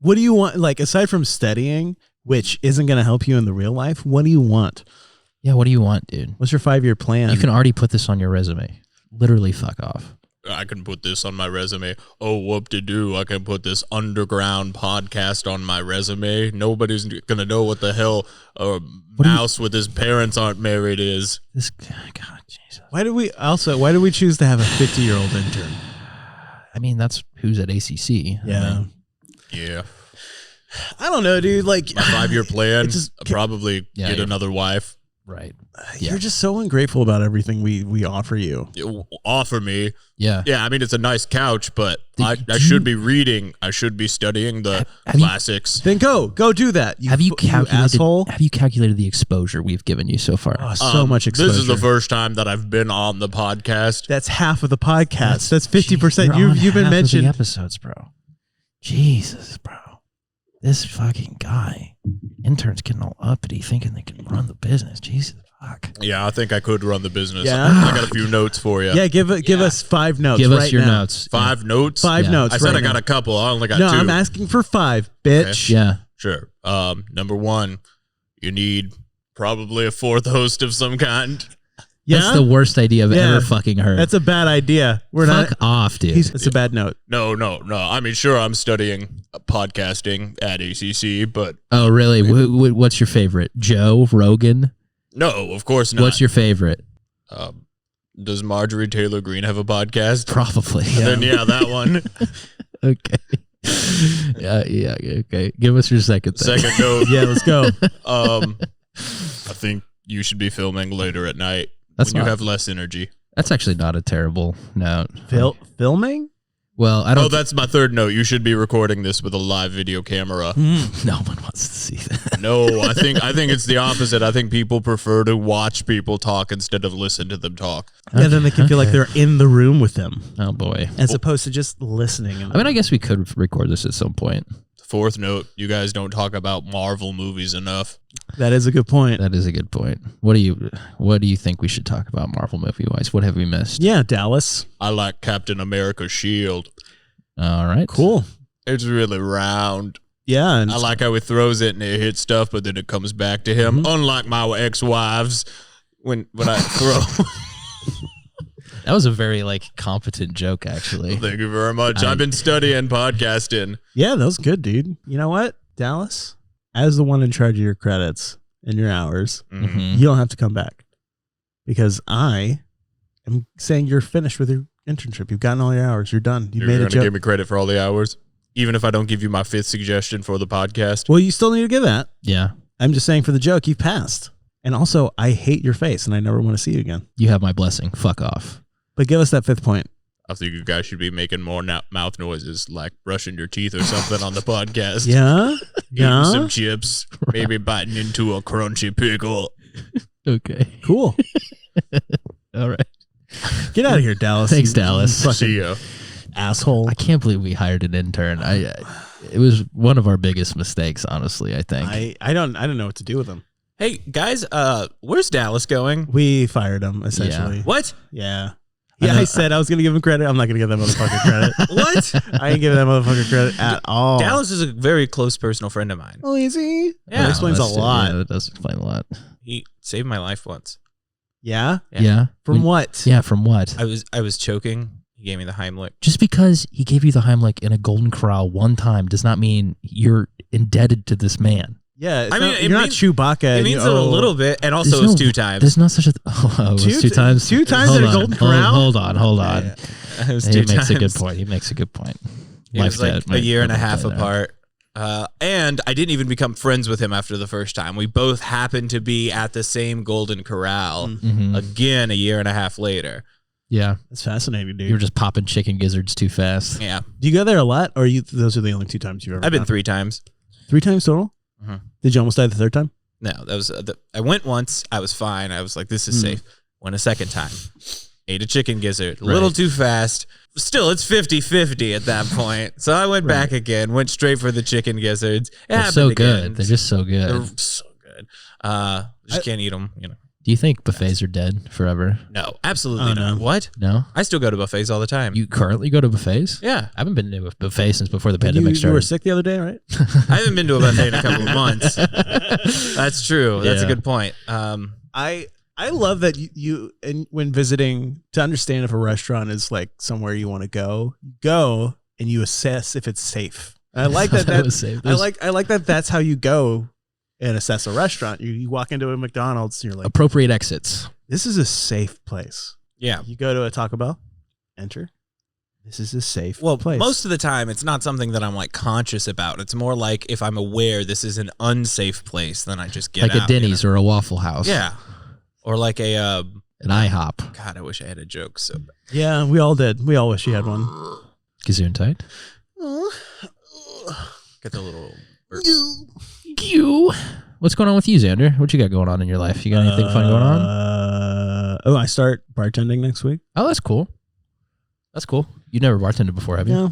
What do you want? Like, aside from studying, which isn't going to help you in the real life, what do you want? Yeah, what do you want, dude? What's your 5-year plan? You can already put this on your resume. Literally fuck off. I can put this on my resume. Oh, whoop-de-doo. I can put this underground podcast on my resume. Nobody's going to know what the hell a mouse with his parents aren't married is. This, God, Jesus. Why did we choose to have a 50-year-old intern? I mean, that's who's at ACC. Yeah. I mean, Yeah. I don't know, dude. Like, My 5-year plan, It just- I'll probably Yeah, get you're- another wife. right. you're just so ungrateful about everything we offer you. You offer me. Yeah. Yeah, I mean, it's a nice couch, but I Do should be reading. I should be studying the Have you- classics. Then go do that. Have you calculated? asshole? Have you calculated the exposure we've given you so far? Oh, so much exposure. This is the first time that I've been on the podcast. That's half of the podcast. That's 50%. You're on You've been half of mentioned. the episodes, bro. Jesus, bro. This fucking guy. Interns getting all uppity, thinking they can run the business. Jesus, fuck. Yeah, I think I could run the business. Yeah? I got a few notes for you. Yeah, give us 5 notes. Give us right your now. notes. 5 notes? 5 Yeah. notes. I said right I got now. a couple. I only got No, 2. I'm asking for 5, bitch. Yeah. Sure. Number 1, you need probably a 4th host of some kind. Yeah, That's the worst idea I've Yeah. ever fucking heard. that's a bad idea. We're Fuck not. off, dude. It's a bad note. No. I mean, sure, I'm studying podcasting at ACC, but Oh, really? What's your favorite? Joe Rogan? no, of course not. What's your favorite? Does Marjorie Taylor Greene have a podcast? Probably. Then yeah, that one. Okay. Yeah. Okay. Give us your second thing. Second note. Yeah, let's go. I think you should be filming later at night That's when you not- have less energy. That's actually not a terrible note. Filming? Well, I don't. Oh, that's my 3rd note. You should be recording this with a live video camera. No one wants to see that. No, I think it's the opposite. I think people prefer to watch people talk instead of listen to them talk. Yeah, then they can feel like they're in the room with them Oh boy. as opposed to just listening. I mean, I guess we could record this at some point. 4th note, you guys don't talk about Marvel movies enough. That is a good point. That is a good point. What do you think we should talk about Marvel movie wise? What have we missed? Yeah, Dallas. I like Captain America's shield. All right. Cool. It's really round. Yeah, and I like how he throws it and it hits stuff, but then it comes back to him. Unlike my ex-wives, when I throw. That was a very competent joke, actually. Thank you very much. I've been studying podcasting. yeah, that was good, dude. You know what, Dallas? As the one in charge of your credits and your hours, Mhm. you don't have to come back because I am saying you're finished with your internship. You've gotten all your hours. You're done. You You're made a going to joke. give me credit for all the hours, even if I don't give you my 5th suggestion for the podcast. Well, you still need to give that. Yeah. I'm just saying for the joke, you've passed. And also, I hate your face, and I never want to see you again. You have my blessing. Fuck off. But give us that 5th point. I think you guys should be making more mouth noises, like brushing your teeth or something on the podcast. Yeah? Eating some chips, maybe biting into a crunchy pickle. Okay. Cool. All right. Get out of here, Dallas. Thanks, you Dallas. fucking See ya. asshole. I can't believe we hired an intern. It was one of our biggest mistakes, honestly, I think. I don't know what to do with him. Hey, guys, where's Dallas going? We fired him, essentially. What? Yeah. I Yeah, know- I said I was going to give him credit. I'm not going to give that motherfucker credit. What? I ain't giving that motherfucker credit at all. Dallas is a very close personal friend of mine. Oh, is he? Yeah. That explains a That's- lot. Yeah, that does explain a lot. He saved my life once. Yeah? Yeah. From what? Yeah, from what? I was choking. He gave me the Heimlich. Just because he gave you the Heimlich in a Golden Corral one time does not mean you're indebted to this man. Yeah, it's I mean, not, it you're not means- Chewbacca. It and means you it a owe- little bit, and also There's it's no- 2 times. There's not such a. It was Two- 2 times. two times Hold in a on, Golden Corral? Hold on. Yeah. It was He 2 makes times. a good point. He makes a good point. It was like Life debt a year and a might half play there. apart. And I didn't even become friends with him after the first time. We both happened to be at the same Golden Corral Mhm. again a year and a half later. Yeah, That's fascinating, dude. you were just popping chicken gizzards too fast. Yeah. Do you go there a lot, or those are the only 2 times you've ever I've been gone? 3 times. 3 times total? Mhm. Did you almost die the 3rd time? No, that was I went once. I was fine. I was like, this is safe. Went a second time. Ate a chicken gizzard. A little Right. too fast. Still, it's 50-50 at that point. So I went back again. Went straight for the chicken gizzards. It They're happened so again. good. They're just so good. They're so good. Just can't eat them. Do you think buffets are dead forever? No, absolutely Oh, not. no. What? No. I still go to buffets all the time. You currently go to buffets? Yeah. I haven't been to a buffet since before the You, pandemic you were started. sick the other day, right? I haven't been to a buffet in a couple of months. That's true. That's a Yeah. good point. I love that you and when visiting, to understand if a restaurant is like somewhere you want to go, you go and you assess if it's safe. I like that. That was safe. I like that. That's how you go and assess a restaurant. You walk into a McDonald's, and you're like, appropriate exits. this is a safe place. Yeah. You go to a Taco Bell, enter. This is a safe Well, place. most of the time, it's not something that I'm like conscious about. It's more like if I'm aware this is an unsafe place, then I just get Like out, a Denny's or a Waffle House. Yeah. Or like a, An IHOP. God, I wish I had a joke so bad. Yeah, we all did. We all wish you had one. Gesundheit. Get the little. You. What's going on with you, Xander? What you got going on in your life? You got anything fun going on? I start bartending next week. Oh, that's cool. That's cool. You never bartended before, have you? Yeah.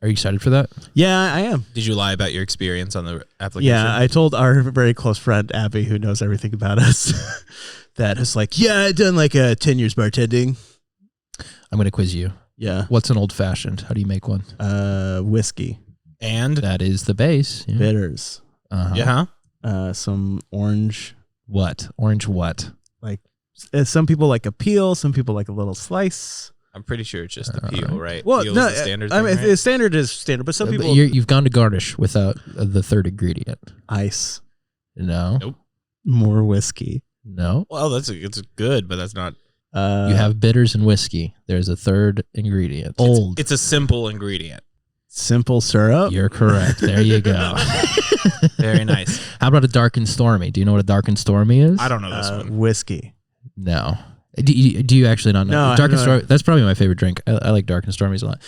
Are you excited for that? Yeah, I am. Did you lie about your experience on the application? Yeah, I told our very close friend Abby, who knows everything about us, that it's like, yeah, I've done like 10 years bartending. I'm going to quiz you. Yeah. What's an old fashioned? How do you make one? Whiskey, And? That is the base. Yeah. bitters, Uh-huh. Yeah. some orange. What? Orange what? Like some people like a peel, some people like a little slice. I'm pretty sure it's just the peel, right? Well, Peel's no, the standard I mean, thing, the right? standard is standard, but some But people you've gone to garnish without the third ingredient. ice, No. Nope. more whiskey. No. Well, it's good, but that's not. You have bitters and whiskey. There's a third ingredient. Old. It's a simple ingredient. simple syrup. You're correct. There you go. Very nice. How about a dark and stormy? Do you know what a dark and stormy is? I don't know this one. Whiskey. No. Do you actually not know? No, Dark I and know. stormy. That's probably my favorite drink. I like dark and stormies a lot.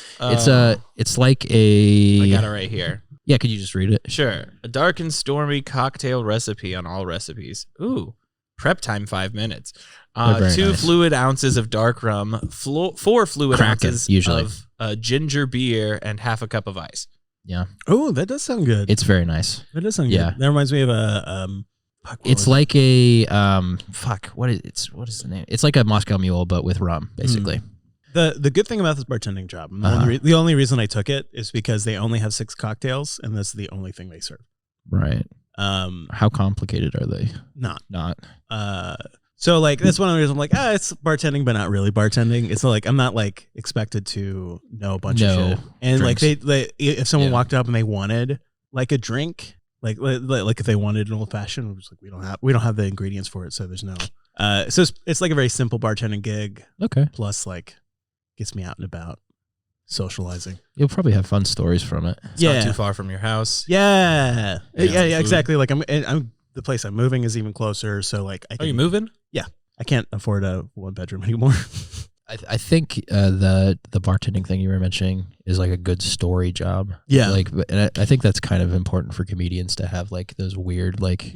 It's like I a. got it right here. Yeah, could you just read it? Sure. A dark and stormy cocktail recipe on all recipes. Ooh. Prep time 5 minutes. Oh, very 2 nice. fluid ounces of dark rum, 4 fluid Kraken, ounces usually. of ginger beer, and half a cup of ice. Yeah, Oh, that does sound good. it's very nice. That does sound yeah. good. That reminds me of a fuck, what It's was like a what is the name? It's like a Moscow Mule but with rum, basically. the good thing about this bartending job, and Uh-huh. the only reason I took it is because they only have 6 cocktails, and that's the only thing they serve. Right. How complicated are they? Not. Not. So like that's one of the reasons I'm like, it's bartending, but not really bartending. It's not like I'm not like expected to know a bunch No of shit. And drinks. like they if someone Yeah. walked up and they wanted like a drink, like if they wanted an old fashioned, we're just like we don't have the ingredients for it, so there's no. So it's like a very simple bartending gig Okay. plus like gets me out and about, socializing. You'll probably have fun stories from it. It's not too far from your house. Yeah, Yeah, exactly. Like I'm the place I'm moving is even closer. So like, Are you moving? I can't afford a 1-bedroom anymore. I think the bartending thing you were mentioning is like a good story job. Yeah. Like, and I think that's kind of important for comedians to have like those weird like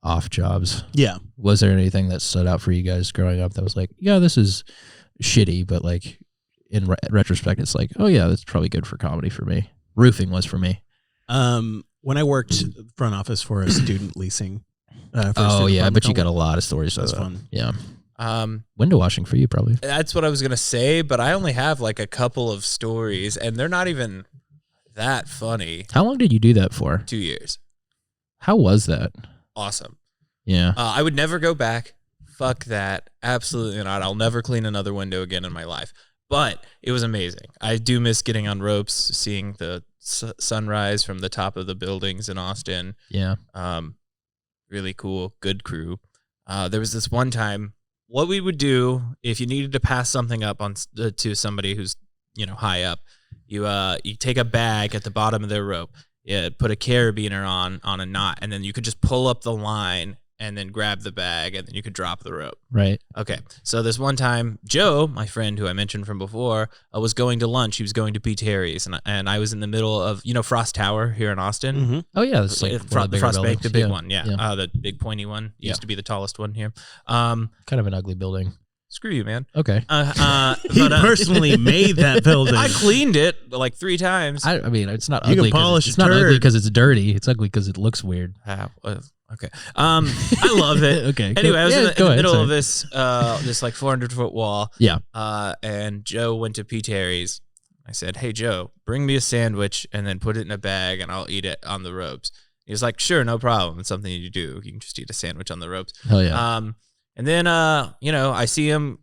off jobs. Yeah. Was there anything that stood out for you guys growing up that was like, yeah, this is shitty, but like in retrospect, it's like, oh yeah, that's probably good for comedy for me. Roofing was for me. When I worked front office for a student leasing. Oh yeah, I bet you got a lot of stories. That's of fun. Yeah. Window washing for you probably. That's what I was gonna say, but I only have like a couple of stories, and they're not even that funny. How long did you do that for? 2 years. How was that? Awesome. Yeah. I would never go back. Fuck that. Absolutely not. I'll never clean another window again in my life. But it was amazing. I do miss getting on ropes, seeing the sunrise from the top of the buildings in Austin. Yeah. Really cool. Good crew. There was this one time, what we would do if you needed to pass something up on to somebody who's, high up, you take a bag at the bottom of their rope, put a carabiner on a knot, and then you could just pull up the line and then grab the bag, and then you could drop the rope. Right. Okay. So this one time, Joe, my friend who I mentioned from before, was going to lunch. He was going to P. Terry's, and I was in the middle of, Frost Tower here in Austin. Mm-hmm. Oh yeah, it's like Frost Bank, the big buildings. one. Yeah. The big pointy one. Used to be the tallest one here. Kind of an ugly building. Screw you, man. Okay. He personally made that building. I cleaned it like 3 times. I mean, it's not You ugly. can polish it's a not ugly turd. because it's dirty. It's ugly because it looks weird. Okay. I love it. Okay. Anyway, I was in the ahead, middle sorry. of this like 400-foot wall. Yeah. And Joe went to P. Terry's. I said, "Hey Joe, bring me a sandwich and then put it in a bag and I'll eat it on the ropes." He was like, "Sure, no problem. It's something you do. You can just eat a sandwich on the ropes." Hell yeah. And then I see him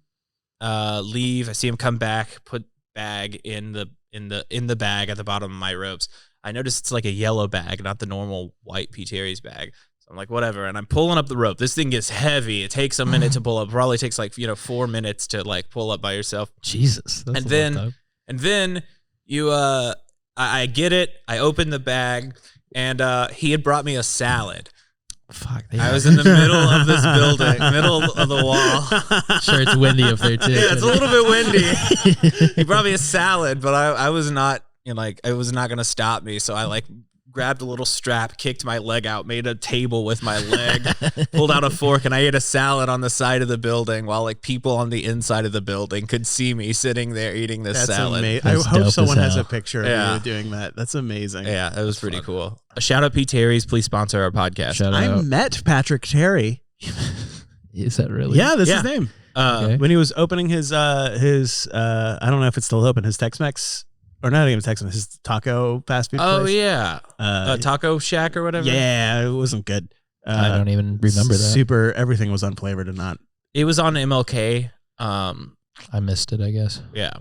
leave. I see him come back, put bag in the bag at the bottom of my ropes. I notice it's like a yellow bag, not the normal white P. Terry's bag. So I'm like, whatever. And I'm pulling up the rope. This thing gets heavy. It takes a minute to pull up. Probably takes like 4 minutes to like pull up by yourself. Jesus. That's And a then- long time. And then I get it. I open the bag, and he had brought me a salad. Fuck. I was in the middle of this building, middle of the wall. Sure, it's windy up there too. Yeah, it's a little bit windy. He brought me a salad, but I was not, it was not going to stop me. So I like grabbed a little strap, kicked my leg out, made a table with my leg, pulled out a fork, and I ate a salad on the side of the building while like people on the inside of the building could see me sitting there eating this That's salad. amazing. I That's hope dope someone as has hell. a picture of Yeah. you doing that. That's amazing. Yeah, that was pretty cool. A shout out P. Terry's. Please sponsor our podcast. Shout I out. met Patrick Terry. Is that really? Yeah, that's Yeah. his name. Okay. When he was opening his I don't know if it's still open, his Tex-Mex, or not even Tex-Mex, his taco fast food Oh place. yeah, Taco Shack or whatever. Yeah, it wasn't good. I don't even remember that. Super, everything was unflavored and not. It was on MLK. I missed it, I guess. Yeah.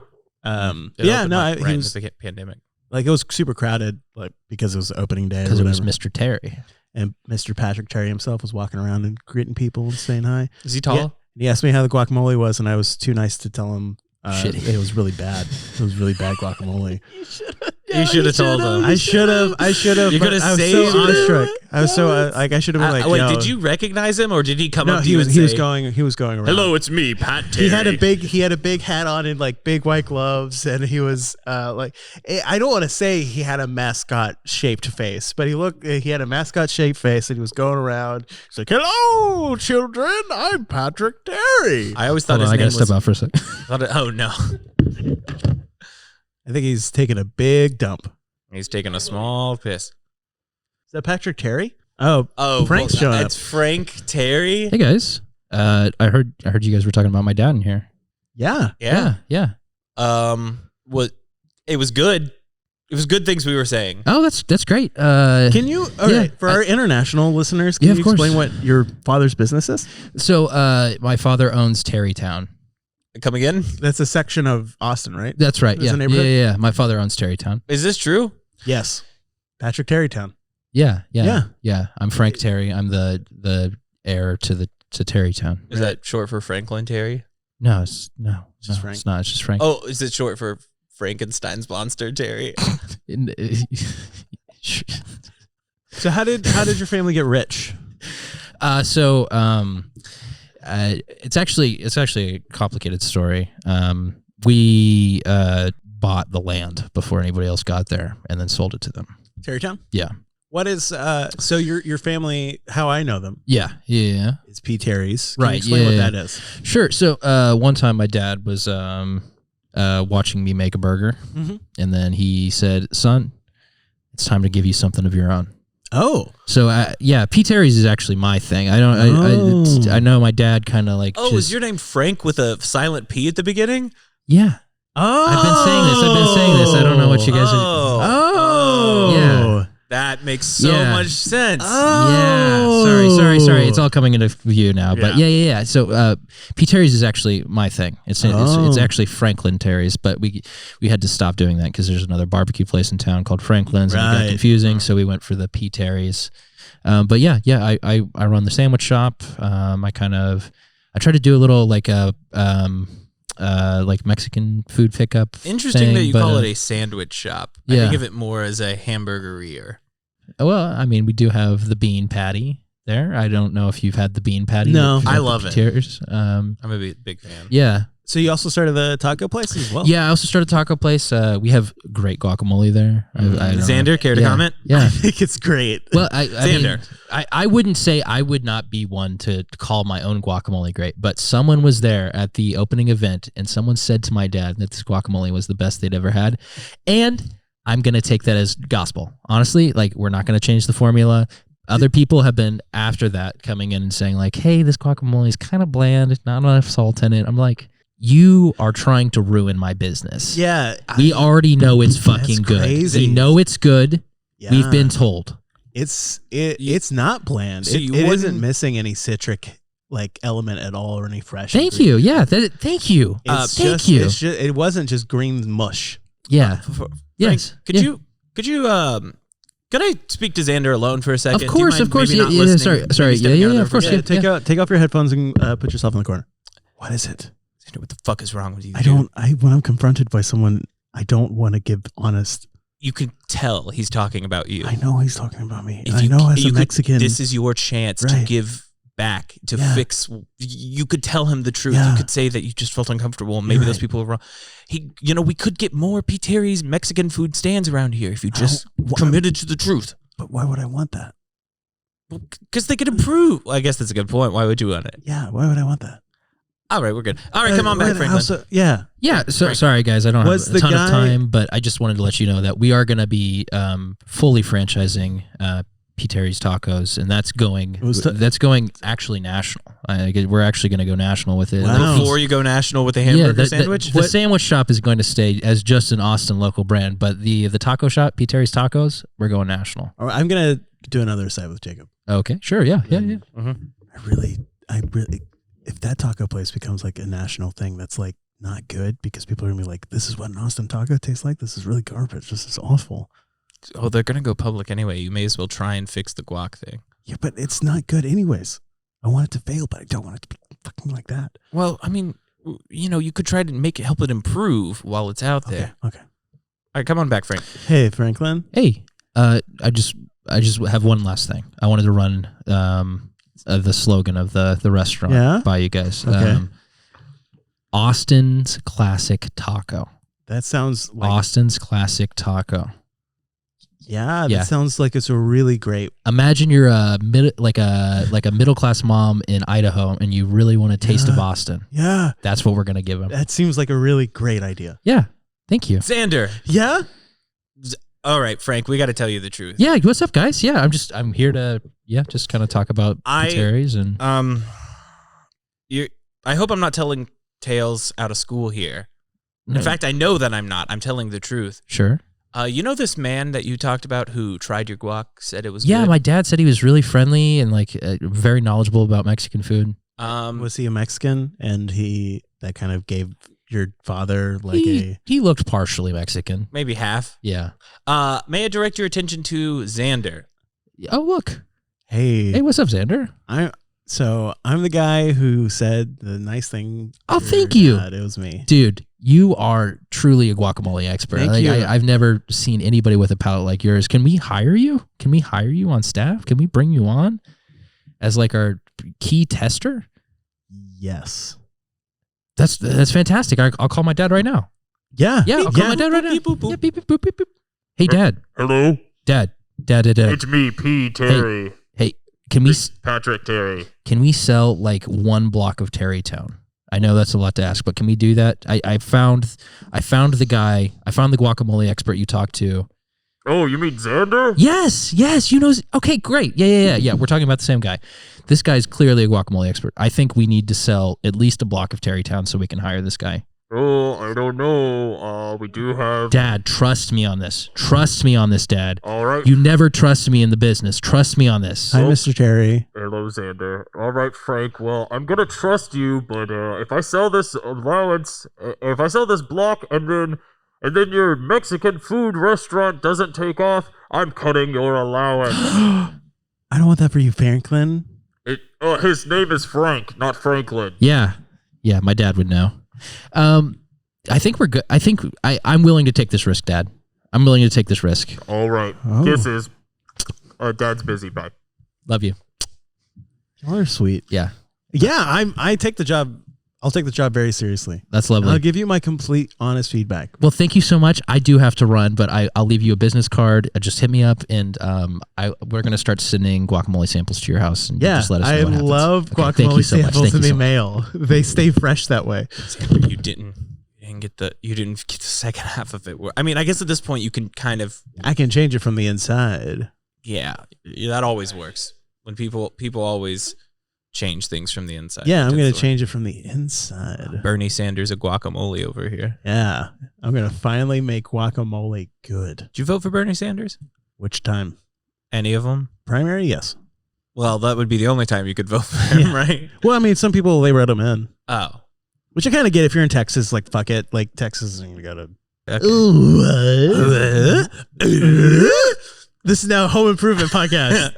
It Yeah, opened, no, like, he right in was the pandemic. like, it was super crowded, like, because it was opening day or Because it whatever. was Mr. Terry. And Mr. Patrick Terry himself was walking around and greeting people and saying hi. Is he tall? Yeah. He asked me how the guacamole was, and I was too nice to tell him Shitty. it was really bad. It was really bad guacamole. You should have told him. I should have. You but could have I was saved so it. awestruck. I was so like I should have been like. Wait, Yo. did you recognize him, or did he come No, up to he you was. and He was say, going. He was going around. "Hello, it's me, Pat Terry." He had a big hat on and like big white gloves, and he was like, I don't want to say he had a mascot shaped face, but he had a mascot shaped face, and he was going around. He's like, "Hello, children, I'm Patrick Terry." I always thought Hold on, I his gotta name step was. out for a second. Oh no, I think he's taking a big dump. he's taking a small piss. Is that Patrick Terry? Oh, Oh, Frank's well, showing up. it's Frank Terry. Hey guys, I heard you guys were talking about my dad in here. Yeah. Yeah. What? It was good. It was good things we were saying. Oh, that's great. Can you, all Yeah, right, for our international listeners, can Yeah, you of course. explain what your father's business is? So, my father owns Terrytown. Come again? That's a section of Austin, right? That's right. Is Yeah. the neighborhood? Yeah. My father owns Terrytown. Is this true? Yes. Patrick Terrytown. Yeah. Yeah. I'm Frank Terry. I'm the heir to Terrytown. Is that short for Franklin Terry? No, it's just Frank? It's not. It's just Frank. Oh, is it short for Frankenstein's monster, Terry? So how did your family get rich? It's actually a complicated story. We bought the land before anybody else got there, and then sold it to them. Terrytown? Yeah. What is so your family? How I know them? Yeah. It's P. Terry's. Can you Right. explain what that is? Sure. So one time my dad was watching me make a burger, and then he said, "Son, it's time to give you something of your own." Oh. So P. Terry's is actually my thing. I know my dad kind of like. Oh, is your name Frank with a silent P at the beginning? Yeah. Oh. I've been saying this. I don't know what you guys are. Oh. Yeah. That makes so much sense. Yeah. Sorry. It's all coming into view now. But yeah. So P. Terry's is actually my thing. It's actually Franklin Terry's, but we had to stop doing that because there's another barbecue place in town called Franklin's, and it got confusing. So we went for the P. Terry's. But I run the sandwich shop. I try to do a little like Mexican food pickup. Interesting thing, that you but, call it a sandwich shop. I think of it more as a hamburgeria. Well, I mean, we do have the bean patty there. I don't know if you've had the bean patty. No. I love it. Tears. I'm a big fan. Yeah. So you also started the taco place as well? Yeah, I also started a taco place. We have great guacamole there. I don't Xander, know. care to comment? Yeah. I think it's great. Well, Xander. I wouldn't say I would not be one to call my own guacamole great, but someone was there at the opening event, and someone said to my dad that this guacamole was the best they'd ever had, and I'm going to take that as gospel. Honestly, like, we're not going to change the formula. Other people have been after that coming in and saying like, hey, this guacamole is kind of bland, not enough salt in it. I'm like, you are trying to ruin my business. Yeah. We already know it's fucking good. Crazy. We know it's good. Yeah. We've been told. It's not bland. So it you isn't wouldn't- missing any citric like element at all or any fresh. Thank you. Yeah. Thank you. Thank you. It wasn't just green mush. Yeah. Frank, could I speak to Xander alone for a second? Of course. Maybe not Yeah. listening, Sorry. maybe stepping out Yeah. there Of course. for a second? Yeah. Take off your headphones and put yourself in the corner. What is it? Xander, what the fuck is wrong with you? When I'm confronted by someone, I don't want to give honest. You can tell he's talking about you. I know he's talking about me. If I you- know as a you could- Mexican. This is your chance to Right. give back, to Yeah. fix. You could tell him the truth. Yeah. You could say that you just felt uncomfortable and maybe You're those right. people were wrong. We could get more P. Terry's Mexican food stands around here if you just committed to the truth. But why would I want that? Because they could improve. Well, I guess that's a good point. Why would you want it? Yeah, why would I want that? All right, we're good. All right, come on back, Franklin. Yeah. Yeah. So sorry, guys. I don't Was have a the ton guy- of time, but I just wanted to let you know that we are going to be fully franchising P. Terry's Tacos, and that's going actually national. We're actually going to go national with it. Wow. Before you go national with the hamburger sandwich? The sandwich shop is going to stay as just an Austin local brand, but the taco shop, P. Terry's Tacos, we're going national. All right, I'm gonna do another side with Jacob. Okay, sure, yeah. I really, if that taco place becomes like a national thing, that's like not good because people are gonna be like, "This is what an Austin taco tastes like. This is really garbage. This is awful." Oh, they're going to go public anyway. You may as well try and fix the guac thing. Yeah, but it's not good anyways. I want it to fail, but I don't want it to be fucking like that. Well, I mean, you could try to help it improve while it's out there. Okay. All right, come on back, Frank. Hey, Franklin. Hey, I just have one last thing. I wanted to run the slogan of the restaurant by you guys. Okay. Austin's Classic Taco. That sounds like Austin's Classic Taco. Yeah, Yeah. that sounds like it's a really great. Imagine you're a middle class mom in Idaho, and you really want a taste of Austin. Yeah, That's what we're gonna give them. that seems like a really great idea. Yeah, thank you. Xander. Yeah. All right, Frank, we got to tell you the truth. Yeah, what's up, guys? Yeah, I'm here to just kind of talk about Terry's and I hope I'm not telling tales out of school here. In fact, I know that I'm not. I'm telling the truth. Sure. You know this man that you talked about who tried your guac, said it was Yeah, good? my dad said he was really friendly and like very knowledgeable about Mexican food. Was he a Mexican? And that kind of gave your father like He looked partially Mexican. maybe half. Yeah. May I direct your attention to Xander? Oh, look. hey, Hey, what's up, Xander? So I'm the guy who said the nice thing. Oh, to thank your you. dad. It was me. Dude, you are truly a guacamole expert. Thank you. I've never seen anybody with a palate like yours. Can we hire you? Can we hire you on staff? Can we bring you on as like our key tester? Yes. That's fantastic. I'll call my dad right now. Yeah. Yeah, I'll call my dad right now. Beep, boop, boop. Yeah, beep, beep, boop, beep, beep. Hey, Dad. Hello? Dad. It's me, P. Terry. Hey, can we Patrick Terry. sell like one block of Terrytown? I know that's a lot to ask, but can we do that? I found the guy. I found the guacamole expert you talked to. Oh, you mean Xander? Yes, you know. Okay, great. Yeah. We're talking about the same guy. This guy's clearly a guacamole expert. I think we need to sell at least a block of Terrytown so we can hire this guy. Oh, I don't know. We do have... Dad, trust me on this. Trust me on this, Dad. All right. You never trust me in the business. Trust me on this. Hi, Mr. Terry. Hello, Xander. All right, Frank. Well, I'm going to trust you, but if I sell this allowance, if I sell this block and then your Mexican food restaurant doesn't take off, I'm cutting your allowance. I don't want that for you, Franklin. His name is Frank, not Franklin. Yeah, my dad would know. I think we're good. I think I'm willing to take this risk, Dad. I'm willing to take this risk. All right. Oh. Kisses. Dad's busy. Bye. Love you. Y'all are sweet. Yeah, I take the job. I'll take the job very seriously. that's And lovely. I'll give you my complete, honest feedback. Well, thank you so much. I do have to run, but I'll leave you a business card. Just hit me up, and we're gonna start sending guacamole samples to your house. And Yeah, just let us know I what happens. love Okay, thank you guacamole so much. samples Thank in you the so much. mail. They stay fresh that way. Xander, you didn't get the second half of it. I mean, I guess at this point you can kind of, I can change it from the inside. yeah, that always works. When people always change things from the inside. Yeah, I'm That's going the to way. change it from the inside. Bernie Sanders a guacamole over here. Yeah, I'm going to finally make guacamole good. Did you vote for Bernie Sanders? Which time? Any of them? Primary? Yes. Well, that would be the only time you could vote for him, Yeah. right? Well, I mean, some people, they wrote them in. Oh. Which I kind of get. If you're in Texas, like, fuck it. Like, Texas isn't going to go to... Okay. This is now a Home Improvement Podcast.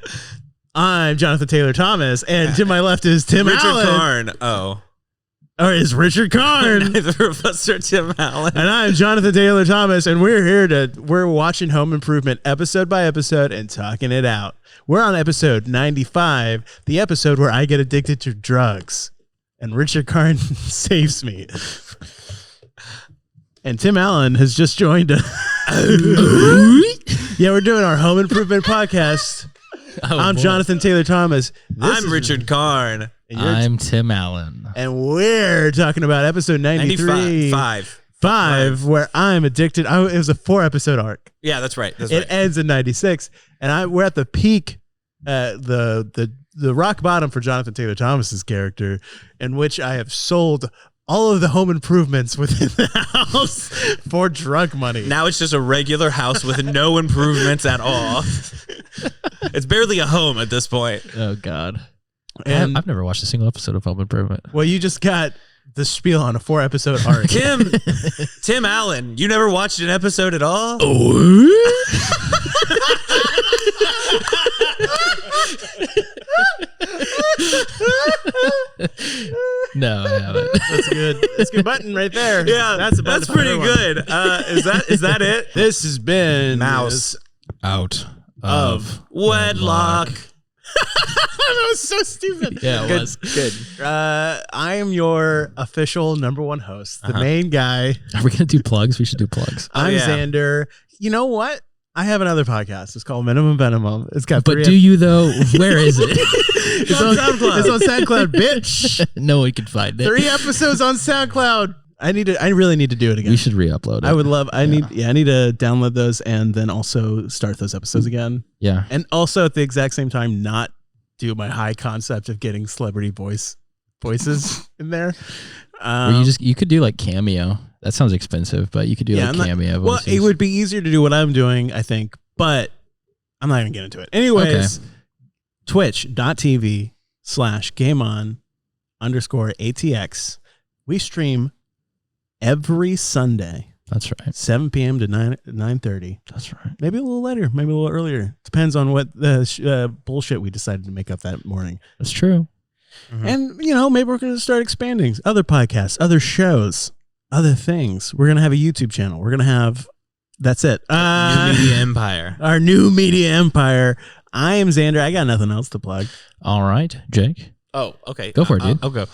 I'm Jonathan Taylor Thomas, and to my left is Tim Richard Allen. Karn. Oh. Or is Richard Karn. Neither of us are Tim Allen. And I'm Jonathan Taylor Thomas, and we're watching Home Improvement episode by episode and talking it out. We're on episode 95, the episode where I get addicted to drugs, and Richard Karn saves me. And Tim Allen has just joined us. Yeah, we're doing our Home Improvement podcast. I'm boy. Jonathan Taylor Thomas. This I'm is- Richard Karn. and you're- I'm Tim Allen. and we're talking about episode 93. 95. Where I'm addicted. It was a 4-episode arc. Yeah, that's right. That's It right. ends in 96, and we're at the peak, the rock bottom for Jonathan Taylor Thomas's character, in which I have sold all of the home improvements within the house for drug money. Now it's just a regular house with no improvements at all. It's barely a home at this point. Oh God. And I've never watched a single episode of Home Improvement. well, you just got the spiel on a 4-episode arc. Tim Allen, you never watched an episode at all? No, I haven't. That's good. That's a good button right there. Yeah, that's a button that's for pretty everyone. good. Is that it? This has been Mouse Out of Wedlock. That was so stupid. Yeah, it Good. was. Good. I am your official number one host, the Uh-huh. main guy. Are we gonna do plugs? We should do plugs. I'm yeah. Xander. You know what? I have another podcast. It's called Minimum Venomum. It's got But 3 do you though? Where is it? it's on SoundCloud. It's on SoundCloud, bitch. No one can find it. 3 episodes on SoundCloud. I really need to do it again. We should re-upload it. I would love. I need to download those and then also start those episodes again. Yeah. And also at the exact same time, not do my high concept of getting celebrity voices in there. Or you could do like Cameo. That sounds expensive, but you could do like I'm not- Cameo. Well, voices. it would be easier to do what I'm doing, I think, but I'm not even getting into it. Anyways, twitch.tv/gameon_ATX. We stream every Sunday, That's right. 7 p.m. to 9:30. That's right. Maybe a little later, maybe a little earlier. Depends on what the bullshit we decided to make up that morning. That's true. And, maybe we're going to start expanding other podcasts, other shows, other things. We're going to have a YouTube channel. We're going to have, that's it. New media empire. Our new media empire. I am Xander. I got nothing else to plug. All right, Jake. Oh, okay. Go for it, dude. I'll go.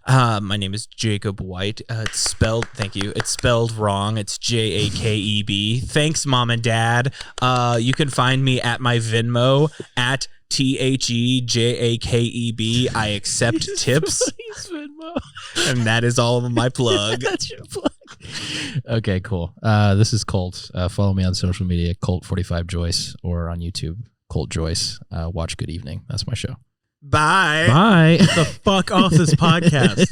My name is Jacob White. It's spelled, thank you. It's spelled wrong. It's Jakeb. Thanks, Mom and Dad. You can find me at my Venmo at TheJakeb. I accept tips. And that is all of my plug. That's your plug. Okay, cool. This is Colt. Follow me on social media, Colt45Joyce, or on YouTube, Colt Joyce. Watch Good Evening. That's my show. Bye. Bye. The fuck off this podcast.